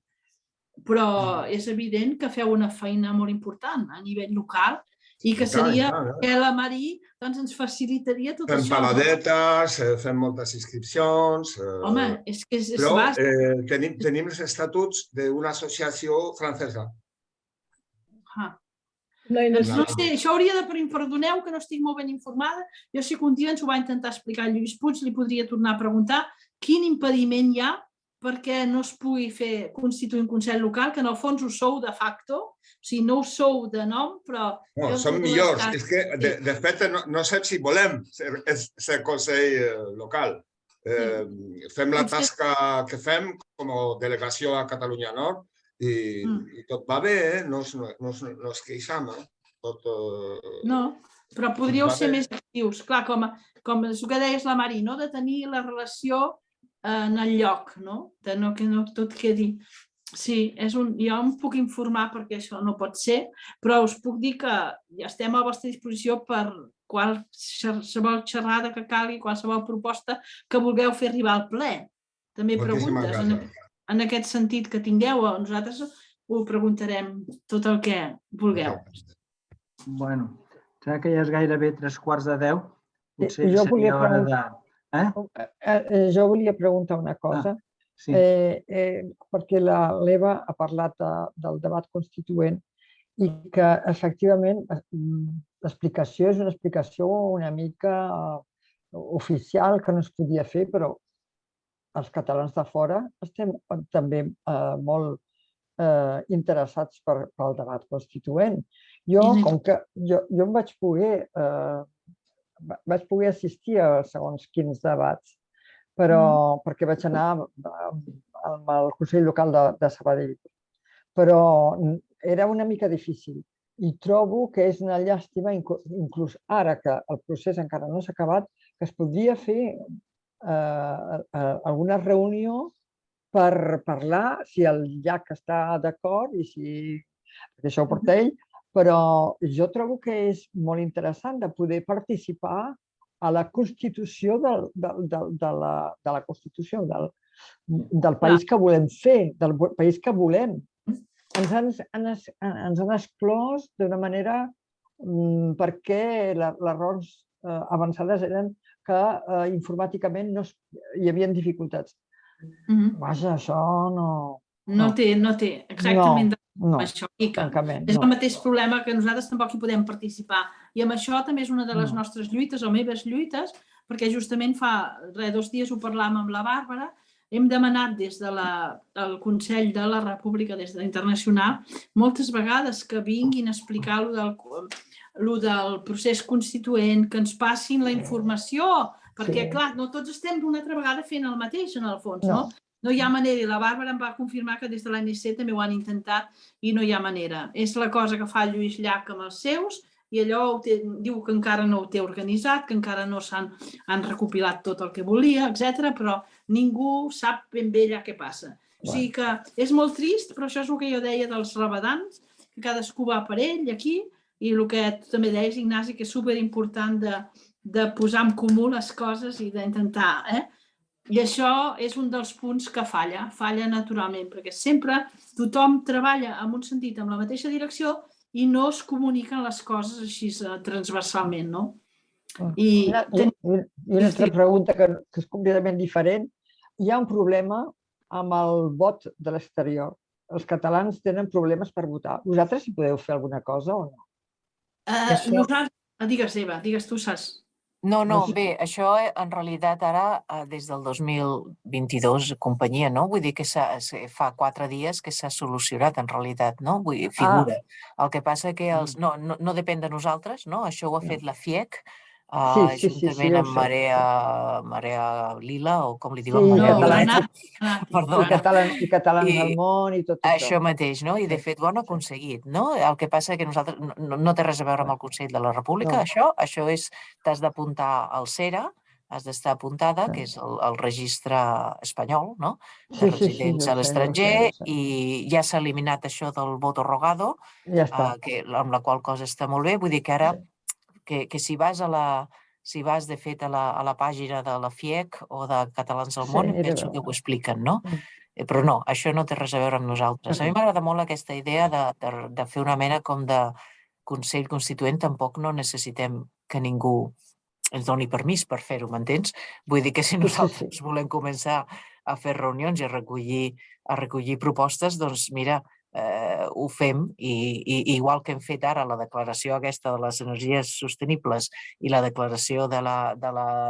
Però és evident que feu una feina molt important a nivell local i que seria que la Marí ens facilitaria tot això. Fem paradetes, fem moltes inscripcions... Home, és que és bàsic. Però tenim els estatuts d'una associació francesa. No sé, això hauria de... Perdoneu que no estic molt ben informada. Jo sí que un dia ens ho va intentar explicar Lluís Puig, li podria tornar a preguntar quin impediment hi ha perquè no es pugui constituir un consell local, que en el fons ho sou de facto, o sigui, no ho sou de nom, però... No, som millors. És que, de fet, no sé si volem ser consell local. Fem la tasca que fem com a delegació a Catalunya Nord i tot va bé, no es queixam. No, però podríeu ser més actius. Clar, com és el que deies la Marí, de tenir la relació en el lloc, que no tot quedi... Sí, jo em puc informar perquè això no pot ser, però us puc dir que ja estem a la vostra disposició per qualsevol xerrada que calgui, qualsevol proposta que vulgueu fer arribar al ple. També preguntes en aquest sentit que tingueu, nosaltres ho preguntarem tot el que vulgueu. Bueno, sembla que ja és gairebé 3:15. Potser seria hora de... Jo volia preguntar una cosa, perquè l'Eva ha parlat del debat constituent i que efectivament l'explicació és una explicació una mica oficial que no es podia fer, però els catalans de fora estem també molt interessats pel debat constituent. Jo em vaig poder assistir a segons quins debats, però perquè vaig anar al Consell Local de Sabadell. Però era una mica difícil i trobo que és una llàstima, inclús ara que el procés encara no s'ha acabat, que es podria fer alguna reunió per parlar si el llac està d'acord i si... perquè això ho porta ell, però jo trobo que és molt interessant de poder participar a la constitució de la Constitució, del país que volem fer, del país que volem. Ens han exclòs d'una manera perquè les raons avançades eren que informàticament hi havia dificultats. Vaja, això no... No té exactament això. Francament, És el mateix problema que nosaltres tampoc hi podem participar. I amb això també és una de les nostres lluites, o meves lluites, perquè justament fa 2 dies ho parlàvem amb la Bàrbara, hem demanat des del Consell de la República, des de l'Internacional, moltes vegades que vinguin a explicar lo del procés constituent, que ens passin la informació, perquè, clar, no tots estem una altra vegada fent el mateix, en el fons, no? No hi ha manera, i la Bàrbara em va confirmar que des de l'ANC també ho han intentat i no hi ha manera. És la cosa que fa el Lluís Llach amb els seus i allò diu que encara no ho té organitzat, que encara no han recopilat tot el que volia, etc. Però ningú sap ben bé allà què passa. O sigui que és molt trist, però això és el que jo deia dels rabadans, que cadascú va per ell aquí, i el que tu també deies, Ignasi, que és superimportant de posar en comú les coses i d'intentar, I això és un dels punts que falla naturalment, perquè sempre tothom treballa en un sentit, en la mateixa direcció, i no es comuniquen les coses així transversalment, no? I una altra pregunta que és completament diferent. Hi ha un problema amb el vot de l'exterior. Els catalans tenen problemes per votar. Vosaltres hi podeu fer alguna cosa o no? Nosaltres... Digues, Eva, digues tu, saps. No, bé, això en realitat ara, des del 2022, companyia, no? Vull dir que fa 4 dies que s'ha solucionat en realitat, no? Vull dir, figura. El que passa que no depèn de nosaltres, no? Això ho ha fet la FIEC, juntament amb Marea Lila, o com li diuen? I Catalans al Món i tot això. Això mateix, no? I de fet ho han aconseguit, no? El que passa que nosaltres no té res a veure amb el Consell de la República, això és, t'has d'apuntar al CERA, has d'estar apuntada, que és el registre espanyol, no? De residents a l'estranger, i ja s'ha eliminat això del voto rogado, amb la qual cosa està molt bé. Vull dir que ara, que si vas de fet a la pàgina de la FIEC o de Catalans al Món, penso que ho expliquen, no? Però no, això no té res a veure amb nosaltres. A mi m'agrada molt aquesta idea de fer una mena com de Consell Constituent. Tampoc no necessitem que ningú ens doni permís per fer-ho, m'entens? Vull dir que si nosaltres volem començar a fer reunions i a recollir propostes, doncs mira, ho fem, i igual que hem fet ara la declaració aquesta de les energies sostenibles i la declaració de la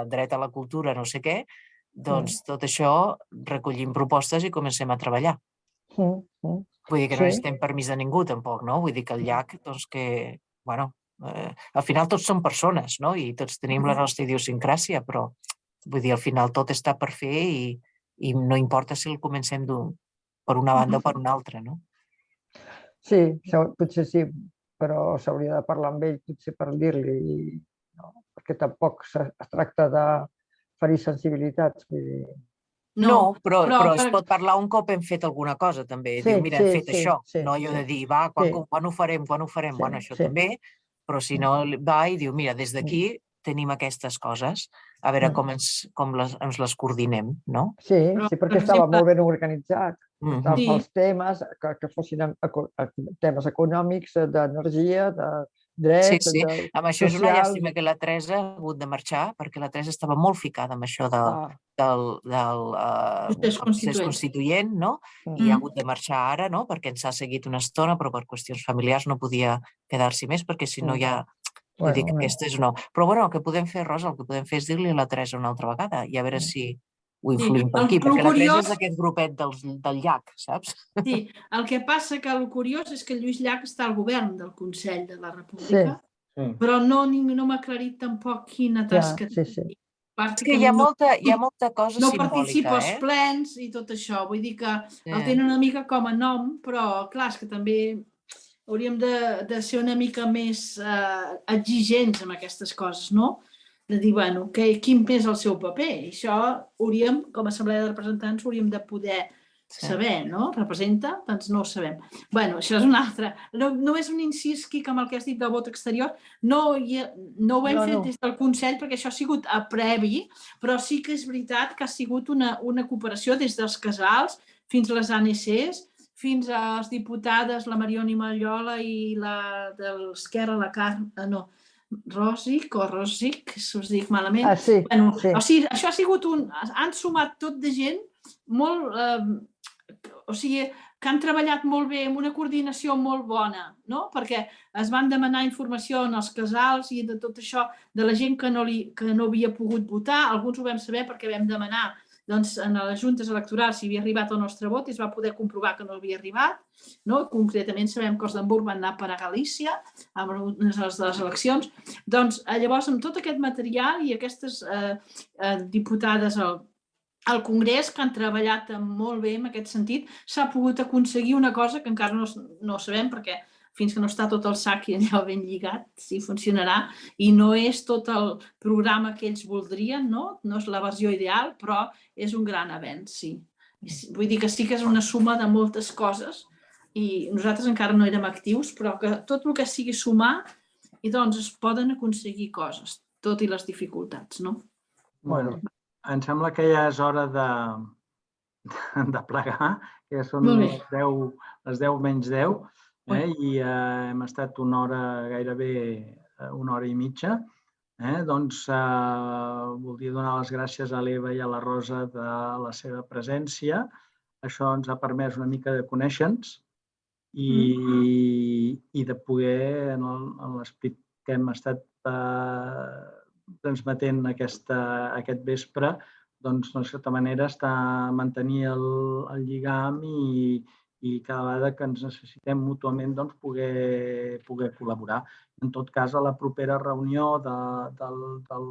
dret a la cultura, no sé què, doncs tot això recollim propostes i comencem a treballar. Vull dir que no necessitem permís de ningú tampoc, no? Vull dir que el Llach, doncs que, bueno, al final tots som persones, no? I tots tenim la nostra idiosincràsia, però vull dir, al final tot està per fer i no importa si el comencem per una banda o per una altra, no? Sí, potser sí, però s'hauria de parlar amb ell potser per dir-li, perquè tampoc es tracta de ferir sensibilitats. No, però es pot parlar un cop hem fet alguna cosa, també. Diu, mira, hem fet això. No allò de dir, va, quan ho farem? Bueno, això també, però si no, va i diu, mira, des d'aquí tenim aquestes coses, a veure com ens les coordinem, no? Sí, perquè estava molt ben organitzat. Els temes, que fossin temes econòmics, d'energia, de drets, socials... Amb això és una llàstima que la Teresa ha hagut de marxar, perquè la Teresa estava molt ficada amb això del procés constituent, no? I ha hagut de marxar ara, no? Perquè ens ha seguit una estona, però per qüestions familiars no podia quedar-s'hi més, perquè si no ja... Vull dir que aquesta és no. Però bueno, el que podem fer, Rosa, el que podem fer és dir-li a la Teresa una altra vegada i a veure si ho influïm per aquí, perquè la Teresa és d'aquest grupet del Llach, saps? Sí, el que passa que el curiós és que el Lluís Llach està al govern del Consell de la República, però no m'ha aclarit tampoc quina tasca té. És que hi ha molta cosa simbòlica. No participa als plens i tot això, vull dir que el tenen una mica com a nom, però clar, és que també hauríem de ser una mica més exigents amb aquestes coses, no? De dir, bueno, quin és el seu paper? I això hauríem, com a Assemblea de Representants, hauríem de poder saber, no? Representa, doncs no ho sabem. Bé, això és una altra. No és un incís, Quico, amb el que has dit del vot exterior. No ho hem fet des del Consell perquè això ha sigut a previ, però sí que és veritat que ha sigut una cooperació des dels casals fins a les ANCs, fins a les diputades, la Mariona Mallola i la de l'Esquerra, la Carme, no, Rosic, si us dic malament. Sí. O sigui, això ha sigut han sumat tot de gent molt, o sigui, que han treballat molt bé, amb una coordinació molt bona, no? Perquè es van demanar informació en els casals i de tot això, de la gent que no havia pogut votar. Alguns ho vam saber perquè vam demanar en les juntes electorals si havia arribat el nostre vot i es va poder comprovar que no havia arribat. Concretament sabem que els d'Hamburg van anar per a Galícia amb unes de les eleccions. Doncs llavors amb tot aquest material i aquestes diputades al Congrés que han treballat molt bé en aquest sentit, s'ha pogut aconseguir una cosa que encara no sabem perquè fins que no està tot el sac i allò ben lligat, si funcionarà, i no és tot el programa que ells voldrien, no és la versió ideal, però és un gran avenç, sí. Vull dir que sí que és una suma de moltes coses i nosaltres encara no érem actius, però que tot el que sigui sumar, i doncs es poden aconseguir coses, tot i les dificultats, no? Bueno, em sembla que ja és hora de plegar, que són les 10 menys 10, i hem estat gairebé una hora i mitja. Doncs voldria donar les gràcies a l'Eva i a la Rosa de la seva presència. Això ens ha permès una mica de conèixer-nos i de poder, en l'esperit que hem estat transmetent aquest vespre, doncs, d'una certa manera, mantenir el lligam i cada vegada que ens necessitem mútuament poder col·laborar. En tot cas, a la propera reunió de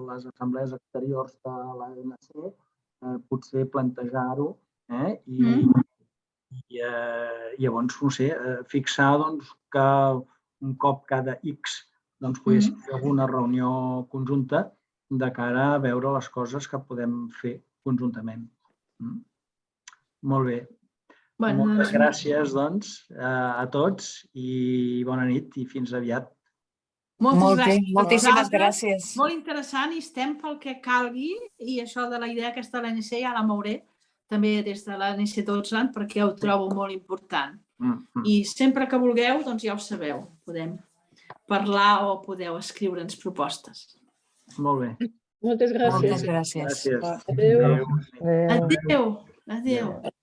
les assemblees exteriors de l'ANC, potser plantejar-ho i llavors, no sé, fixar que un cop cada X poguéssim fer alguna reunió conjunta de cara a veure les coses que podem fer conjuntament. Molt bé. Moltes gràcies, doncs, a tots i bona nit i fins aviat. Moltes gràcies. Moltíssimes gràcies. Molt interessant i estem pel que calgui i això de la idea aquesta de l'ANC ja la mouré també des de l'ANC Deutschland perquè ho trobo molt important. I sempre que vulgueu, doncs ja ho sabeu, podem parlar o podeu escriure'ns propostes. Molt bé. Moltes gràcies. Moltes gràcies. Gràcies. Adéu. Adéu. Adéu.